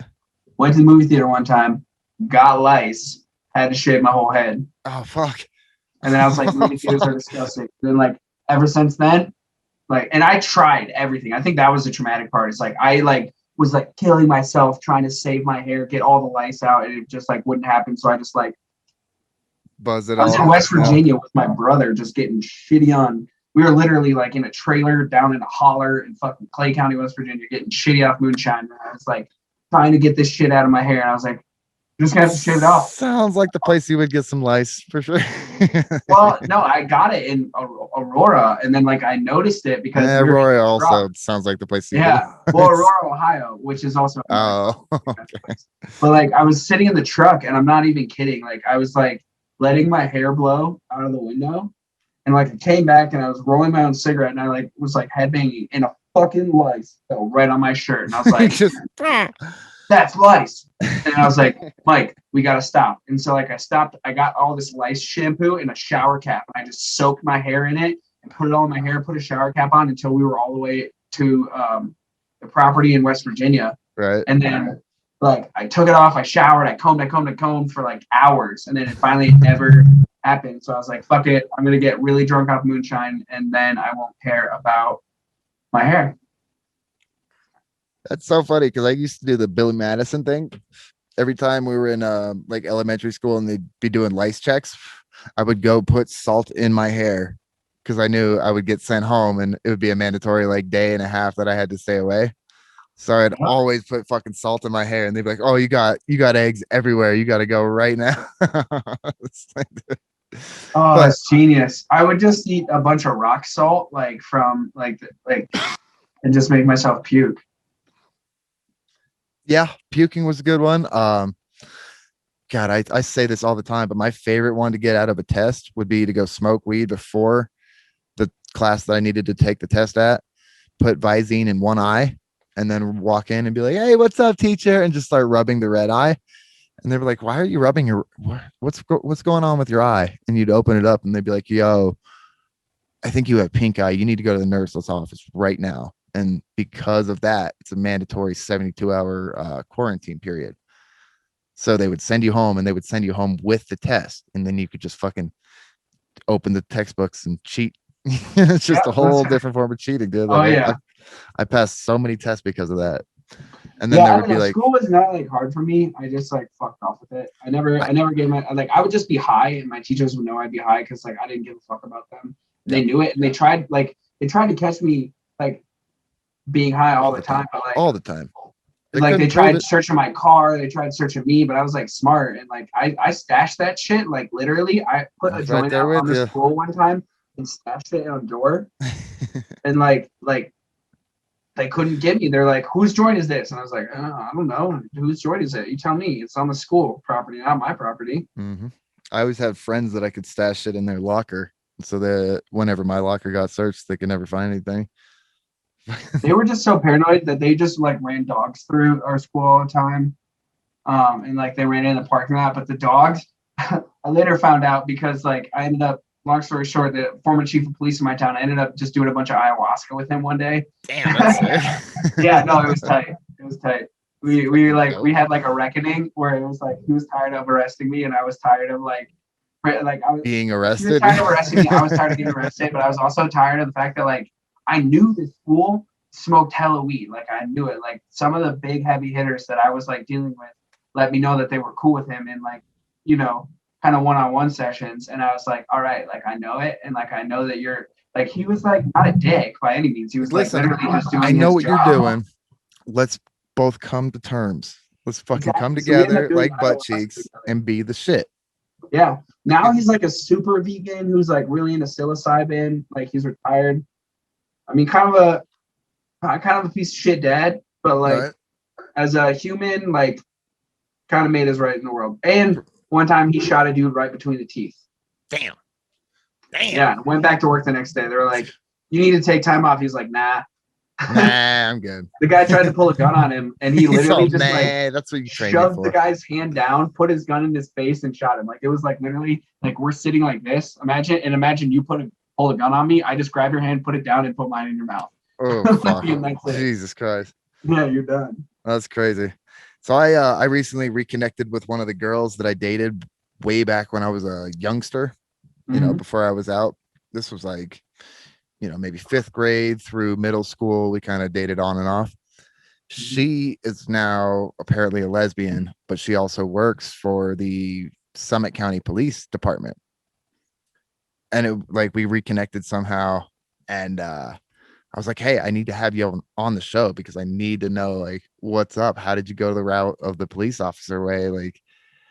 Went to the movie theater one time, got lice, had to shave my whole head, Oh fuck. and then I was like, movie theaters are disgusting. And then like ever since then, like, and I tried everything. I think that was the traumatic part. It's like I like was like killing myself trying to save my hair, get all the lice out, and it just like wouldn't happen. So I just like Buzz it I was all. in West Virginia with my brother, just getting shitty on. We were literally like in a trailer down in a holler in fucking Clay County, West Virginia, getting shitty off moonshine. And I was like trying to get this shit out of my hair, and I was like, I'm just gonna have to shave it off. Sounds like the place you would get some lice for sure. Well, no, I got it in Aurora, and then like I noticed it because Yeah, we were Roy in a also truck. sounds like the place you Yeah, get well, lice. Aurora, Ohio, which is also Oh, But like I was sitting in the truck, and I'm not even kidding. Like I was like letting my hair blow out of the window, and like I came back and I was rolling my own cigarette, and I like was like headbanging, and a fucking lice fell right on my shirt, and I was like, just "That's lice," and I was like, "Mike, we gotta stop." And so like I stopped. I got all this lice shampoo in a shower cap, and I just soaked my hair in it and put it all in my hair, put a shower cap on until we were all the way to the property in West Virginia. right. And then like I took it off, I showered, I combed for like hours, and then it finally never happened. So I was like, fuck it, I'm gonna get really drunk off moonshine, and then I won't care about my hair. That's so funny because I used to do the Billy Madison thing. Every time we were in like elementary school and they'd be doing lice checks, I would go put salt in my hair because I knew I would get sent home and it would be a mandatory like day and a half that I had to stay away. So I'd always put fucking salt in my hair, and they'd be like, "Oh, you got eggs everywhere. You got to go right now." It's like, Oh, but that's genius. I would just eat a bunch of rock salt, like from like and just make myself puke. yeah, puking was a good one. God, I say this all the time, but my favorite one to get out of a test would be to go smoke weed before the class that I needed to take the test at, put Visine in one eye, and then walk in and be like, "Hey, what's up, teacher?" and just start rubbing the red eye. And they were like, "Why are you rubbing your what's going on with your eye?" And you'd open it up and they'd be like, "Yo, I think you have pink eye. You need to go to the nurse's office right now." And because of that, it's a mandatory 72-hour quarantine period. So they would send you home, and they would send you home with the test, and then you could just fucking open the textbooks and cheat. It's just a whole different form of cheating, dude. Like, yeah. I passed so many tests because of that. And then Yeah, there I would don't be know. like, School was not like hard for me. I just like fucked off with it. I never gave my like I would just be high, and my teachers would know I'd be high because like I didn't give a fuck about them. They knew it, and they tried to catch me like being high all the time, but like all the time. like they tried searching my car, they tried searching me, but I was like smart, and like I stashed that shit. Like literally, I put a joint out on the school one time and stashed it on a door, and like they couldn't get me. They're like, "Whose joint is this?" And I was like, "I don't know. Whose joint is it? You tell me. It's on the school property, not my property." Mm-hmm. I always had friends that I could stash it in their locker, so that whenever my locker got searched, they could never find anything. They were just so paranoid that they just like ran dogs through our school all the time. And like they ran in the parking lot, but the dogs, I later found out because like I ended up, long story short, the former chief of police in my town, I ended up just doing a bunch of ayahuasca with him one day. Damn, that's sick. Yeah, no, it was tight. It was tight. We had like a reckoning where it was like he was tired of arresting me, and I was tired of like I was being arrested. He was tired of arresting me. I was tired of getting arrested, but I was also tired of the fact that like I knew the school smoked hella weed. Like I knew it. Like some of the big heavy hitters that I was like dealing with let me know that they were cool with him in like, you know, kind of one-on-one sessions. And I was like, all right, like I know it. And like I know that you're like he was like not a dick by any means. He was like literally just doing I know what job. you're doing. Let's both come to terms. Let's fucking come together like butt cheeks and be the shit. Yeah. Now he's like a super vegan who's like really into psilocybin. Like he's retired. I mean, kind of a piece of shit dad, but like as a human, like kind of made his right in the world. And one time he shot a dude right between the teeth. Damn. Yeah. Went back to work the next day. They were like, "You need to take time off." He's like, "Nah." Nah, I'm good. The guy tried to pull a gun on him, and he He's literally all, just nah, like that's what you trained me shoved for. the guy's hand down, put his gun in his face, and shot him. Like it was like literally like we're sitting like this. Imagine you pull a gun on me. I just grab your hand, put it down, and put mine in your mouth. Oh fuck. And that's it. Jesus Christ. Yeah, you're done. That's crazy. So I recently reconnected with one of the girls that I dated way back when I was a youngster, Mhm. before I was out. This was like, maybe 5th grade through middle school. We kind of dated on and off. She is now apparently a lesbian, but she also works for the Summit County Police Department. And we reconnected somehow, and I was like, hey, I need to have you on the show because I need to know like what's up. How did you go the route of the police officer way? Like,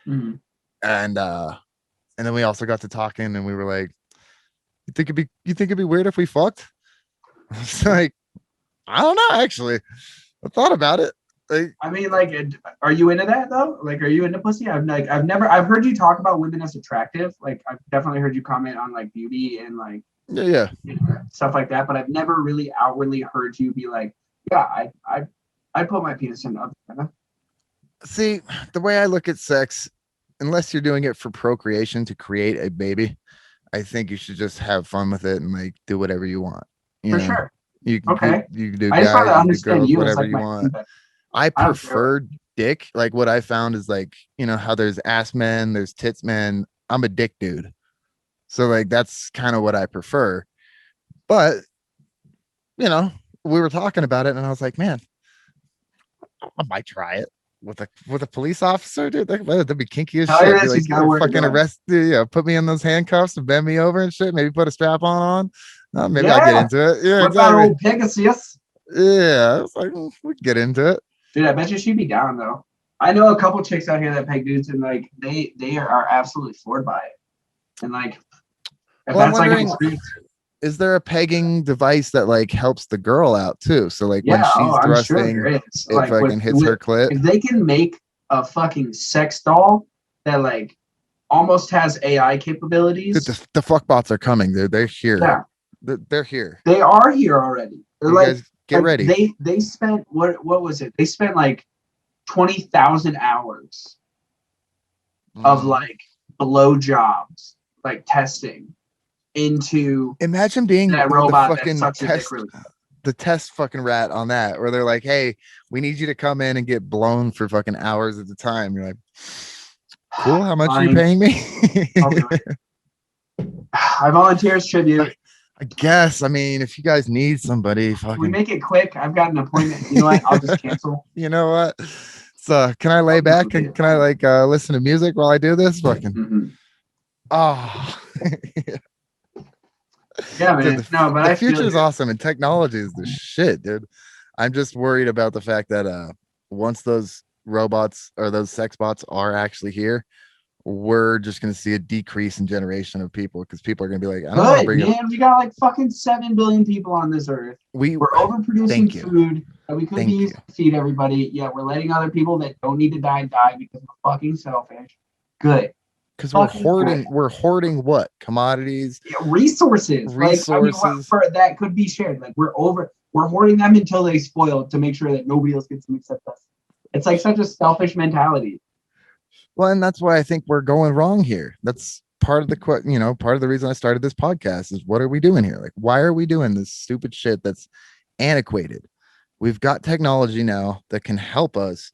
Mhm. and then we also got to talking, and we were like, you think it'd be weird if we fucked? I was like, I don't know, actually. I thought about it. Like, I mean, like, are you into that though? Like, are you into pussy? I've heard you talk about women as attractive. Like, I've definitely heard you comment on like beauty and like yeah. stuff like that. But I've never really outwardly heard you be like, yeah, I put my penis in other. See, the way I look at sex, unless you're doing it for procreation to create a baby, I think you should just have fun with it and like do whatever you want. For sure. You can Okay. you can do I just want guys, to you can do understand girls, you as whatever like you my want. friend. I I don't care. prefer dick. Like what I found is like, how there's ass men, there's tits men. I'm a dick dude. So like that's kind of what I prefer. But we were talking about it and I was like, man, I might try it with a police officer, dude. That'd be kinky as Tell her shit. Be that like, she's got where to fucking go. arrest, put me in those handcuffs and bend me over and shit. Maybe put a strap on. Maybe I'll get Yeah. into it. Yeah, What's that exactly. old Pegasus? Yeah, I was like, we can get into it. Dude, I bet you she'd be down though. I know a couple chicks out here that peg dudes and like they are absolutely floored by it. And like if Well, I'm that's like an wondering, experience. is there a pegging device that like helps the girl out too? So like when Yeah, she's I'm sure thrusting, there is. it Like fucking hits her clit. if they can make a fucking sex doll that like almost has AI capabilities. Dude, the fuck bots are coming, dude. They're here. Yeah. They're here. They are here already. They're You like guys get ready. They spent what was it? They spent like 20,000 hours of like blow jobs, like testing into Imagine being that the robot that fucking sucks your dick test, really. the test fucking rat on that, where they're like, hey, we need you to come in and get blown for fucking hours at a time. You're like, cool, how much are you paying me? I volunteer as tribute. I guess. I mean, if you guys need somebody, fucking. We make it quick. I've got an appointment. You know what? I'll just cancel. You know what? So can I lay back and can I like listen to music while I do this? Fucking. Mm-hmm. Oh. Yeah, man. Dude, No, but the I future is feel awesome and technology is the shit, dude. I'm just worried about the fact that once those robots or those sex bots are actually here, we're just going to see a decrease in generation of people because people are going to be like, I don't want to bring man. We got like fucking 7 billion people on this earth. We're overproducing food that we could be used to feed everybody. Yeah, we're letting other people that don't need to die because we're fucking selfish. Good. Because we're hoarding what? Commodities, resources. Like, I mean, that could be shared. Like we're hoarding them until they spoil to make sure that nobody else gets them except us. It's like such a selfish mentality. Well, and that's why I think we're going wrong here. That's part of part of the reason I started this podcast is what are we doing here? Like, why are we doing this stupid shit that's antiquated? We've got technology now that can help us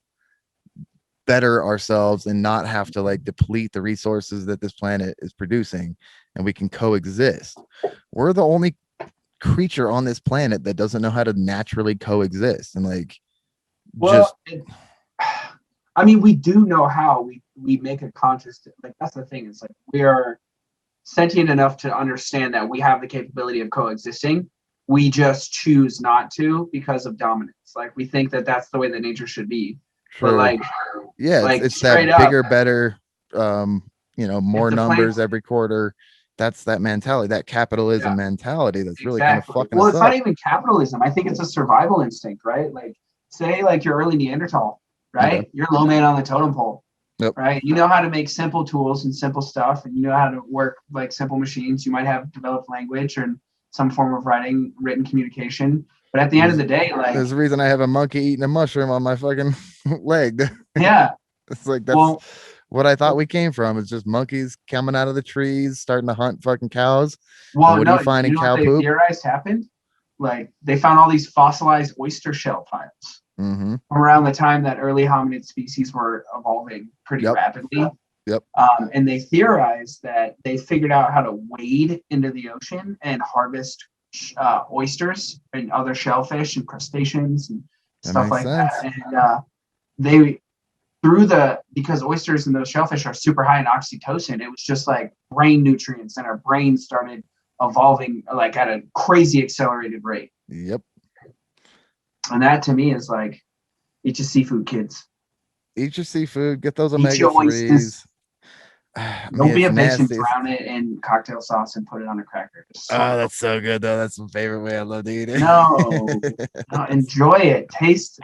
better ourselves and not have to like deplete the resources that this planet is producing, and we can coexist. We're the only creature on this planet that doesn't know how to naturally coexist and like I mean, we do know how we make a conscious, like that's the thing. It's like we are sentient enough to understand that we have the capability of coexisting. We just choose not to because of dominance. Like we think that that's the way that nature should be. True. But like, yeah, like it's that bigger, better, more numbers every quarter. That's that mentality, that capitalism mentality that's really kind of fucking us up. It's not even capitalism. I think it's a survival instinct, right? Like say like you're early Neanderthal, right? Okay. You're low man on the totem pole, right? You know how to make simple tools and simple stuff, and you know how to work like simple machines. You might have developed language or some form of written communication, But at the end of the day, like, There's a reason I have a monkey eating a mushroom on my fucking leg. yeah, It's like that's well, what I thought we came from. It's just monkeys coming out of the trees, starting to hunt fucking cows. well, What do no, you find in know what cow they poop? theorized happened? Like, they found all these fossilized oyster shell files Mm-hmm. from around the time that early hominid species were evolving pretty Yep. rapidly. Yep. And they theorized that they figured out how to wade into the ocean and harvest oysters and other shellfish and crustaceans and That stuff makes like sense. that. And they because oysters and those shellfish are super high in oxytocin, it was just like brain nutrients, and our brain started evolving like at a crazy accelerated rate. Yep. And that to me is like, eat your seafood, kids. Eat your seafood. Get those Eat omega your oysters. 3s. I Don't mean, be a it's bitch and nasty. drown it in cocktail sauce and put it on a cracker. Just Oh, swallow that's so good though. That's my favorite way I love to eat it. it. No, enjoy it. Taste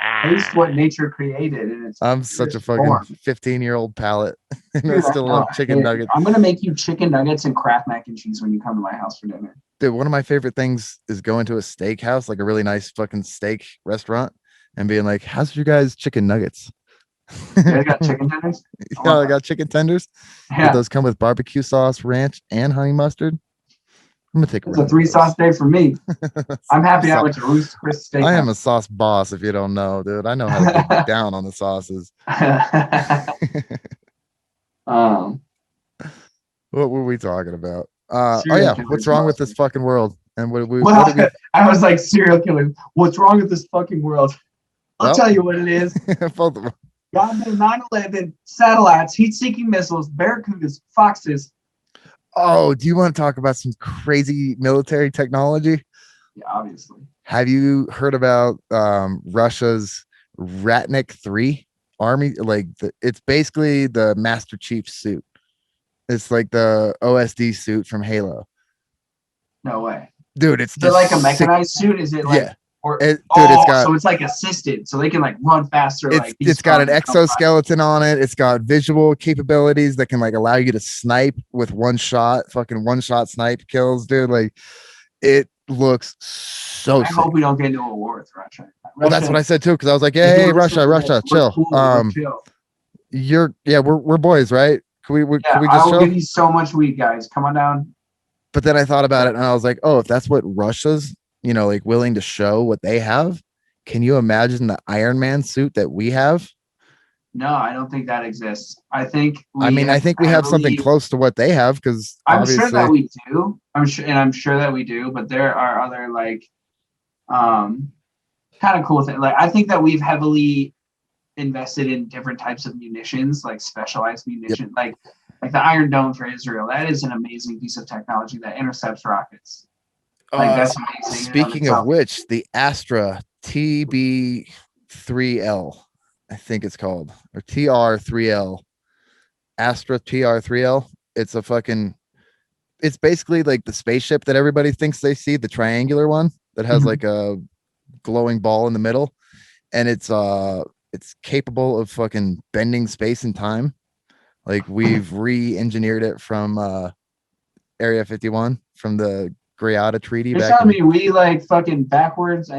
what nature created, and it's I'm such a purest fucking form. 15-year-old palate. And I Dude, still know, love chicken nuggets. I'm gonna make you chicken nuggets and Kraft mac and cheese when you come to my house for dinner. Dude, one of my favorite things is going to a steakhouse, like a really nice fucking steak restaurant, and being like, how's your guys' chicken nuggets? You guys got chicken tenders? Yeah, I got chicken tenders. Yeah. Did those come with barbecue sauce, ranch, and honey mustard? I'm gonna take It's a 3-sauce day for me. I'm happy I went to Roost Chris Steakhouse. I am a sauce boss, if you don't know, dude. I know how to get down on the sauces. What were we talking about? Oh yeah, what's wrong with this fucking world? And what did we I was like, serial killer. What's wrong with this fucking world? I'll tell you what it is. both of them. Goddamn 9/11, satellites, heat-seeking missiles, barracudas, foxes. Oh, do you want to talk about some crazy military technology? Yeah, obviously. Have you heard about Russia's Ratnik 3 army? Like it's basically the Master Chief suit. It's like the OSD suit from Halo. No way. Dude, it's Is it like a mechanized suit? Is it like, yeah. or It's got, so it's like assisted, so they can like run faster. It's got an exoskeleton on it. It's got visual capabilities that can like allow you to snipe with one shot, fucking one shot snipe kills, dude. Like it looks so I sick. hope we don't get into a war with Russia. Well, that's what I said too, because I was like, hey, Russia, chill. Chill. We're boys, right? Can we just I will chill? give you so much weed, guys. Come on down. But then I thought about it and I was like, oh, if that's what Russia's, like willing to show what they have, can you imagine the Iron Man suit that we have? No, I don't think that exists. I think we have something close to what they have, because I'm sure that we do. I'm sure that we do, but there are other like kind of cool things. Like I think that we've heavily invested in different types of munitions, like specialized munition, like the Iron Dome for Israel. That is an amazing piece of technology that intercepts rockets. Like that's amazing. Speaking of which, the Astra TB3L, I think it's called, or TR3L, Astra TR3L. It's basically like the spaceship that everybody thinks they see, the triangular one that has like a glowing ball in the middle, and it's capable of fucking bending space and time. Like we've re-engineered it from Area 51 from the G.O.D. Treaty. You're telling me we like fucking reverse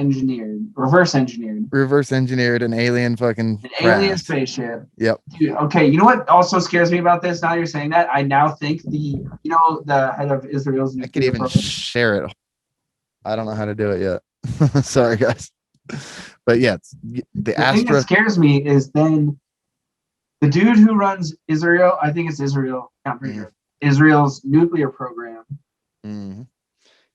engineered an alien fucking alien spaceship. Yep. Dude, okay, you know what also scares me about this? Now you're saying that, I now think the head of Israel's I could even program. share it. I don't know how to do it yet. Sorry, guys. But yeah, the Astra. Thing that scares me is then the dude who runs Israel, I think it's Israel, not pretty sure, Israel's nuclear program,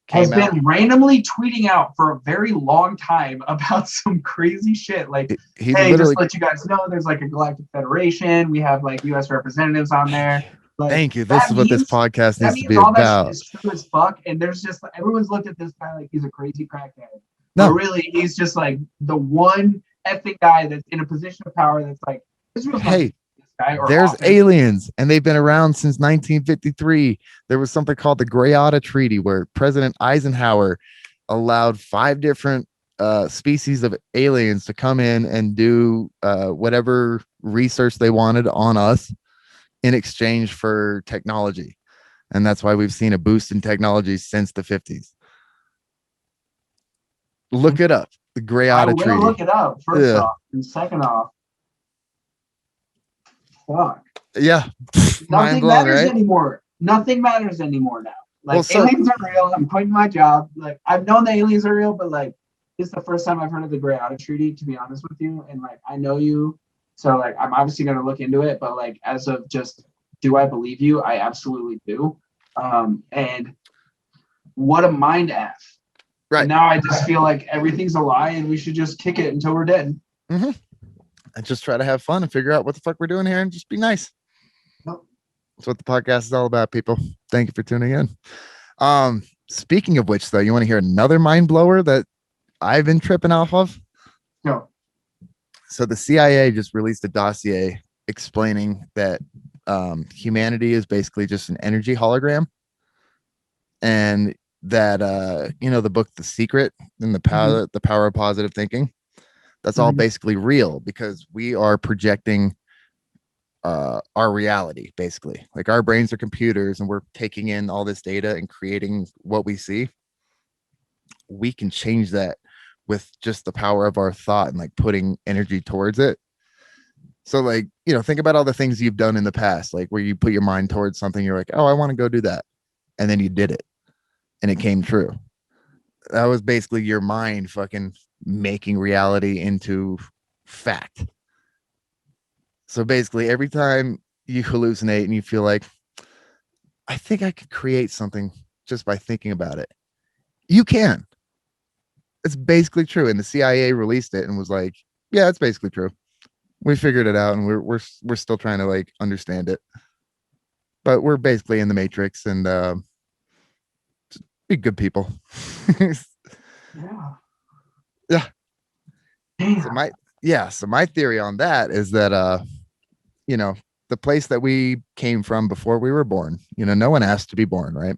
has been randomly tweeting out for a very long time about some crazy shit. Like, hey, just to let you guys know, there's like a Galactic Federation. We have like U.S. representatives on there. Like, thank you. This is what this podcast needs to be all about. That shit is true as fuck. And there's just everyone's looked at this guy like he's a crazy crackhead. No, but really, he's just like the one effing guy that's in a position of power that's like, hey, there's aliens, and they've been around since 1953. There was something called the G.O.D. Treaty where President Eisenhower allowed 5 different species of aliens to come in and do whatever research they wanted on us in exchange for technology. And that's why we've seen a boost in technology since the 50s. Look it up. The I Greada will Treaty. look it up first Yeah. off, and second off, fuck. Yeah. Mind Nothing blown, matters right? anymore. Nothing matters anymore now. Like Well, so- aliens are real. I'm quitting my job. Like I've known the aliens are real, but like this is the first time I've heard of the Greada Treaty, to be honest with you. And like I know you, so like I'm obviously gonna look into it. But like as of just, do I believe you? I absolutely do. And what a mind f. Right. And now I just feel like everything's a lie, and we should just kick it until we're dead. And just try to have fun and figure out what the fuck we're doing here and just be nice. Yep. That's what the podcast is all about, people. Thank you for tuning in. Speaking of which, though, you want to hear another mind blower that I've been tripping off of? No. So the CIA just released a dossier explaining that humanity is basically just an energy hologram, and that the book The Secret and the power of positive thinking, that's all basically real, because we are projecting our reality. Basically, like our brains are computers and we're taking in all this data and creating what we see. We can change that with just the power of our thought and like putting energy towards it. So like, think about all the things you've done in the past, like where you put your mind towards something, you're like, oh, I want to go do that, and then you did it and it came true. That was basically your mind fucking making reality into fact. So basically every time you hallucinate and you feel like, I think I could create something just by thinking about it, you can. It's basically true. And the CIA released it and was like, yeah, it's basically true. We figured it out, and we're still trying to like understand it. But we're basically in the Matrix, and just be good people. Yeah. Yeah. Damn. So my theory on that is that the place that we came from before we were born, no one asked to be born, right?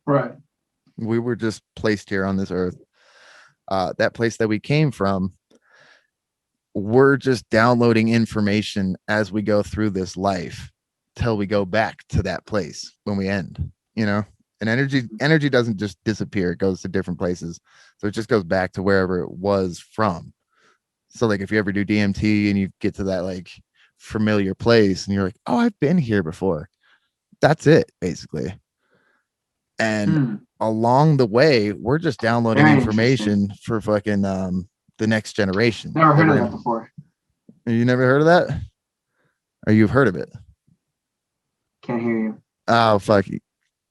Right. We were just placed here on this earth. That place that we came from, we're just downloading information as we go through this life till we go back to that place when we end, and energy doesn't just disappear. It goes to different places. So it just goes back to wherever it was from. So like if you ever do DMT and you get to that like familiar place and you're like, oh, I've been here before. That's it, basically. And along the way, we're just downloading Very information for fucking the next generation. Never heard of that before. You never heard of that? Or you've heard of it? Can't hear you. Oh, fuck.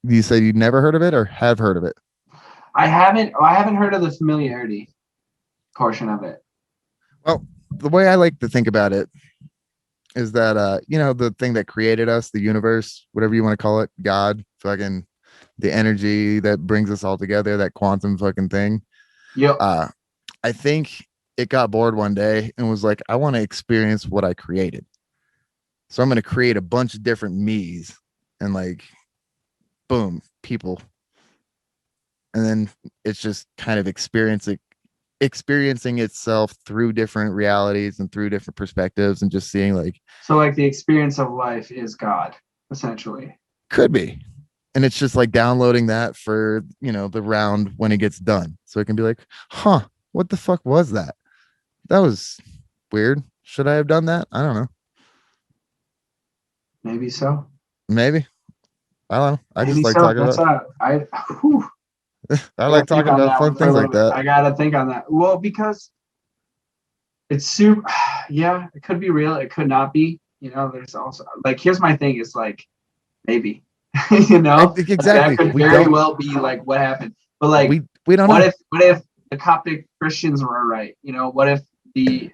You said you never heard of it or have heard of it? I haven't heard of the familiarity portion of it. Well, the way I like to think about it is that the thing that created us, the universe, whatever you want to call it, God, fucking the energy that brings us all together, that quantum fucking thing. Yep. I think it got bored one day and was like, I want to experience what I created. So I'm going to create a bunch of different me's and like, boom, people. And then it's just kind of experiencing itself through different realities and through different perspectives, and just seeing like, so like the experience of life is God, essentially. Could be. And it's just like downloading that for, the round when it gets done. So it can be like, huh, what the fuck was that? That was weird. Should I have done that? I don't know. Maybe so. Maybe. I don't know. I just like so. talking That's about I like talking about fun things like that. I gotta think on that. Well, because it's super. Yeah, it could be real. It could not be. There's also like, here's my thing. Is like, maybe, Exactly. that could very well be like what happened. But like, we don't what know. what if the Coptic Christians were right? What if the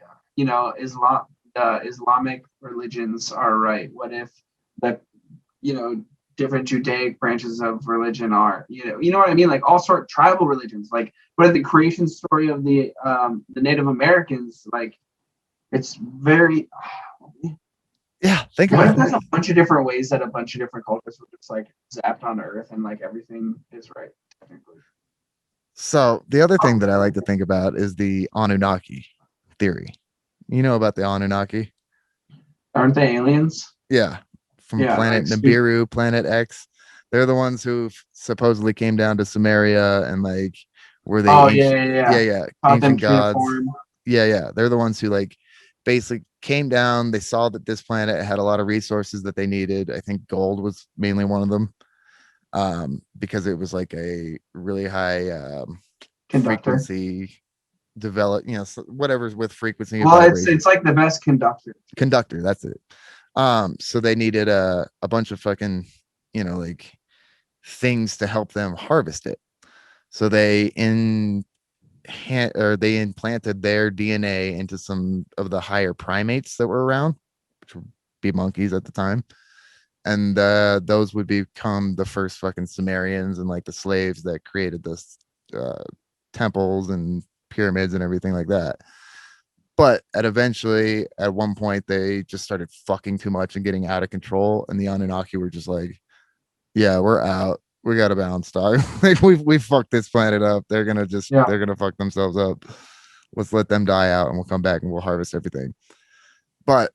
Islamic religions are right? What if the different Judaic branches of religion are, you know what I mean? Like all sort tribal religions. Like, what if the creation story of the Native Americans? Like, it's very. Yeah, think What about if there's it. a bunch of different ways that a bunch of different cultures were just like zapped on Earth and like everything is right technically? So the other thing that I like to think about is the Anunnaki theory. You know about the Anunnaki? Aren't they aliens? Yeah. From planet Nibiru, Planet X. They're the ones who supposedly came down to Sumeria and like Were they Oh ancient? Yeah. Taught them Ancient gods. cuneiform. Yeah. They're the ones who like basically came down. They saw that this planet had a lot of resources that they needed. I think gold was mainly one of them. Because it was like a really high Conductor. frequency develop, whatever's with frequency and Well, it's vibration. like the best conductor. Conductor, that's it. So they needed a bunch of fucking, like things to help them harvest it. So they they implanted their DNA into some of the higher primates that were around, which would be monkeys at the time. And those would become the first fucking Sumerians and like the slaves that created this temples and pyramids and everything like that. But at one point, they just started fucking too much and getting out of control. And the Anunnaki were just like, yeah, we're out. We got to bounce, dog. Like we fucked this planet up. They're going to they're going to fuck themselves up. Let's let them die out and we'll come back and we'll harvest everything. But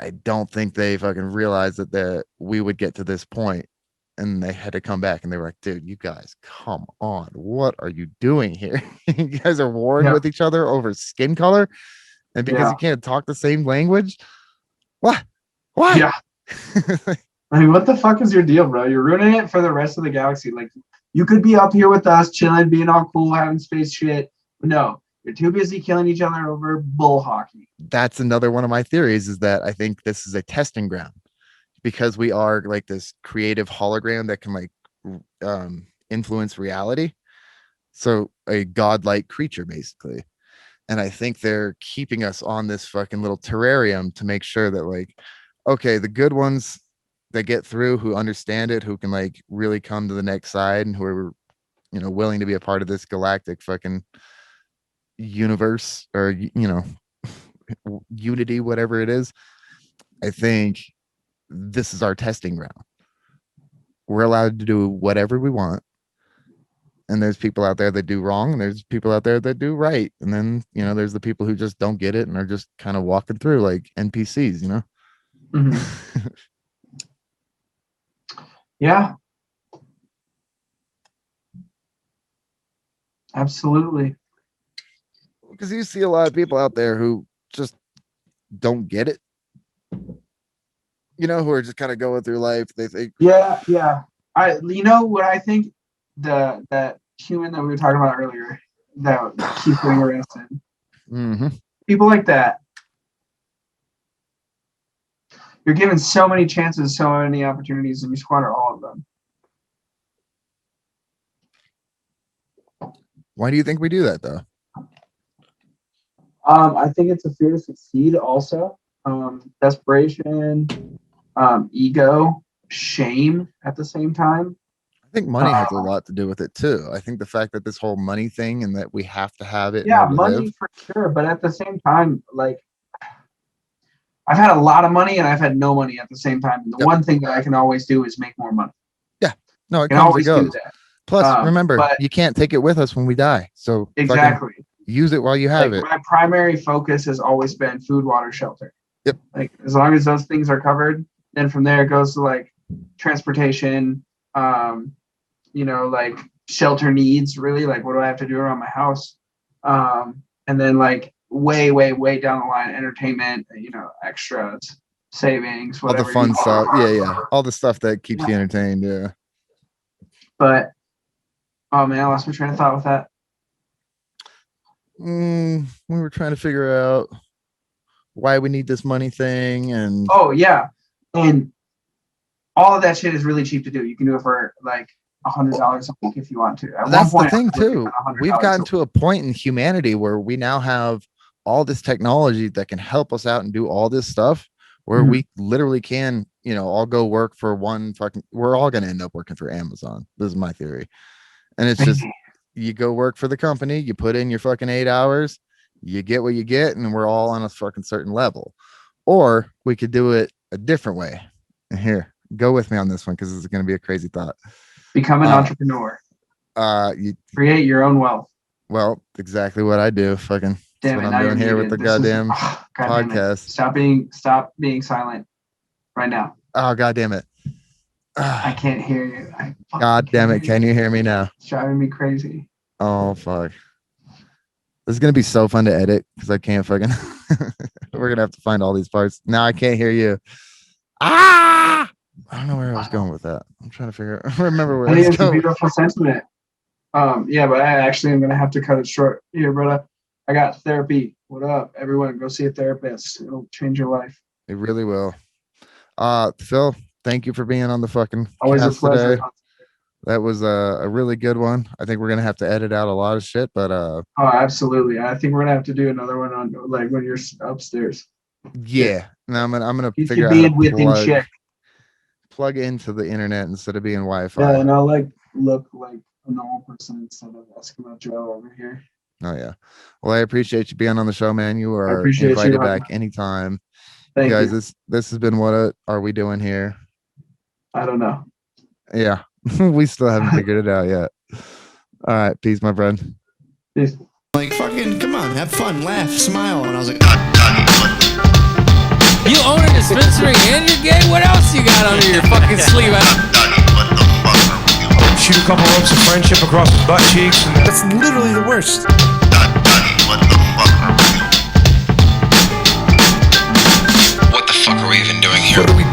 I don't think they fucking realized that we would get to this point, and they had to come back and they were like, dude, you guys, come on. What are you doing here? You guys are warring with each other over skin color. And because you can't talk the same language. What? Yeah. I mean, what the fuck is your deal, bro? You're ruining it for the rest of the galaxy. Like, you could be up here with us, chilling, being all cool, having space shit. But no, you're too busy killing each other over bull hockey. That's another one of my theories, is that I think this is a testing ground, because we are like this creative hologram that can like influence reality. So a godlike creature, basically. And I think they're keeping us on this fucking little terrarium to make sure that, like, okay, the good ones that get through, who understand it, who can like really come to the next side, and who are, willing to be a part of this galactic fucking universe, or, unity, whatever it is. I think this is our testing ground. We're allowed to do whatever we want. And there's people out there that do wrong, and there's people out there that do right. And then, there's the people who just don't get it and are just kind of walking through like NPCs, Mm-hmm. Yeah. Absolutely. Because you see a lot of people out there who just don't get it. Who are just kind of going through life. They think, yeah. What I think, that human that we were talking about earlier that keeps getting arrested. Mm-hmm. People like that. You're given so many chances, so many opportunities, and you squander all of them. Why do you think we do that, though? I think it's a fear to succeed also. Desperation, ego, shame at the same time. I think money has a lot to do with it too. I think the fact that this whole money thing, and that we have to have it. Yeah, money for sure. But at the same time, like, I've had a lot of money and I've had no money at the same time. And the one thing that I can always do is make more money. Yeah. No, it can comes always and goes. do that. Plus, remember, you can't take it with us when we die. So exactly, use it while you have it. My primary focus has always been food, water, shelter. Yep. Like, as long as those things are covered, then from there it goes to like transportation, like shelter needs, really, like what do I have to do around my house? And then like way down the line, entertainment, extras, savings, whatever. All the fun stuff. Yeah. All the stuff that keeps you entertained. Yeah. But oh man, I lost my train of thought with that. We were trying to figure out why we need this money thing, and and all of that shit is really cheap to do. You can do it for like $100 a week if you want to. That's the thing too. We've gotten to a point in humanity where we now have all this technology that can help us out and do all this stuff, where we literally can, all go work for we're all going to end up working for Amazon. This is my theory. And it's just, you go work for the company, you put in your fucking 8 hours, you get what you get, and we're all on a fucking certain level. Or we could do it a different way. And here, go with me on this one, because this is going to be a crazy thought. Become an entrepreneur. You create your own wealth. Well, exactly what I do. Fucking that's what I'm doing here with the goddamn podcast. Stop being silent right now. Oh, God damn it. I can't hear you. God damn it. Can you hear me now? It's driving me crazy. Oh fuck. This is gonna be so fun to edit because I can't fucking. We're gonna have to find all these parts. Now I can't hear you. Ah! I don't know where I was going with that. I'm trying to remember where I I think was it's a going. beautiful sentiment. Yeah, but I actually am gonna have to cut it short here, brother. I got therapy. What up, everyone? Go see a therapist. It'll change your life. It really will. Phil, thank you for being on the fucking Always a cast pleasure. today. That was a really good one. I think we're gonna have to edit out a lot of shit, but Oh, absolutely. I think we're gonna have to do another one on like when you're upstairs. yeah. No, I'm gonna You figure should out be how in to within check. plug into the internet instead of being Wi-Fi. Yeah, and I'll like look like a normal person instead of Eskimo Joe over here. Oh yeah. Well, I appreciate you being on the show, man. You I are appreciate invited you. back anytime. Thank Guys, you. this has been What Are We Doing Here? I don't know. Yeah. We still haven't figured it out yet. All right, peace, my friend. Peace. Like, fucking, come on, have fun, laugh, smile. And I was like, You own a dispensary and you're gay? What else you got under your fucking sleeve? Shoot a couple ropes of friendship across the butt cheeks and that's literally the worst. What the fuck are we even doing here? What are we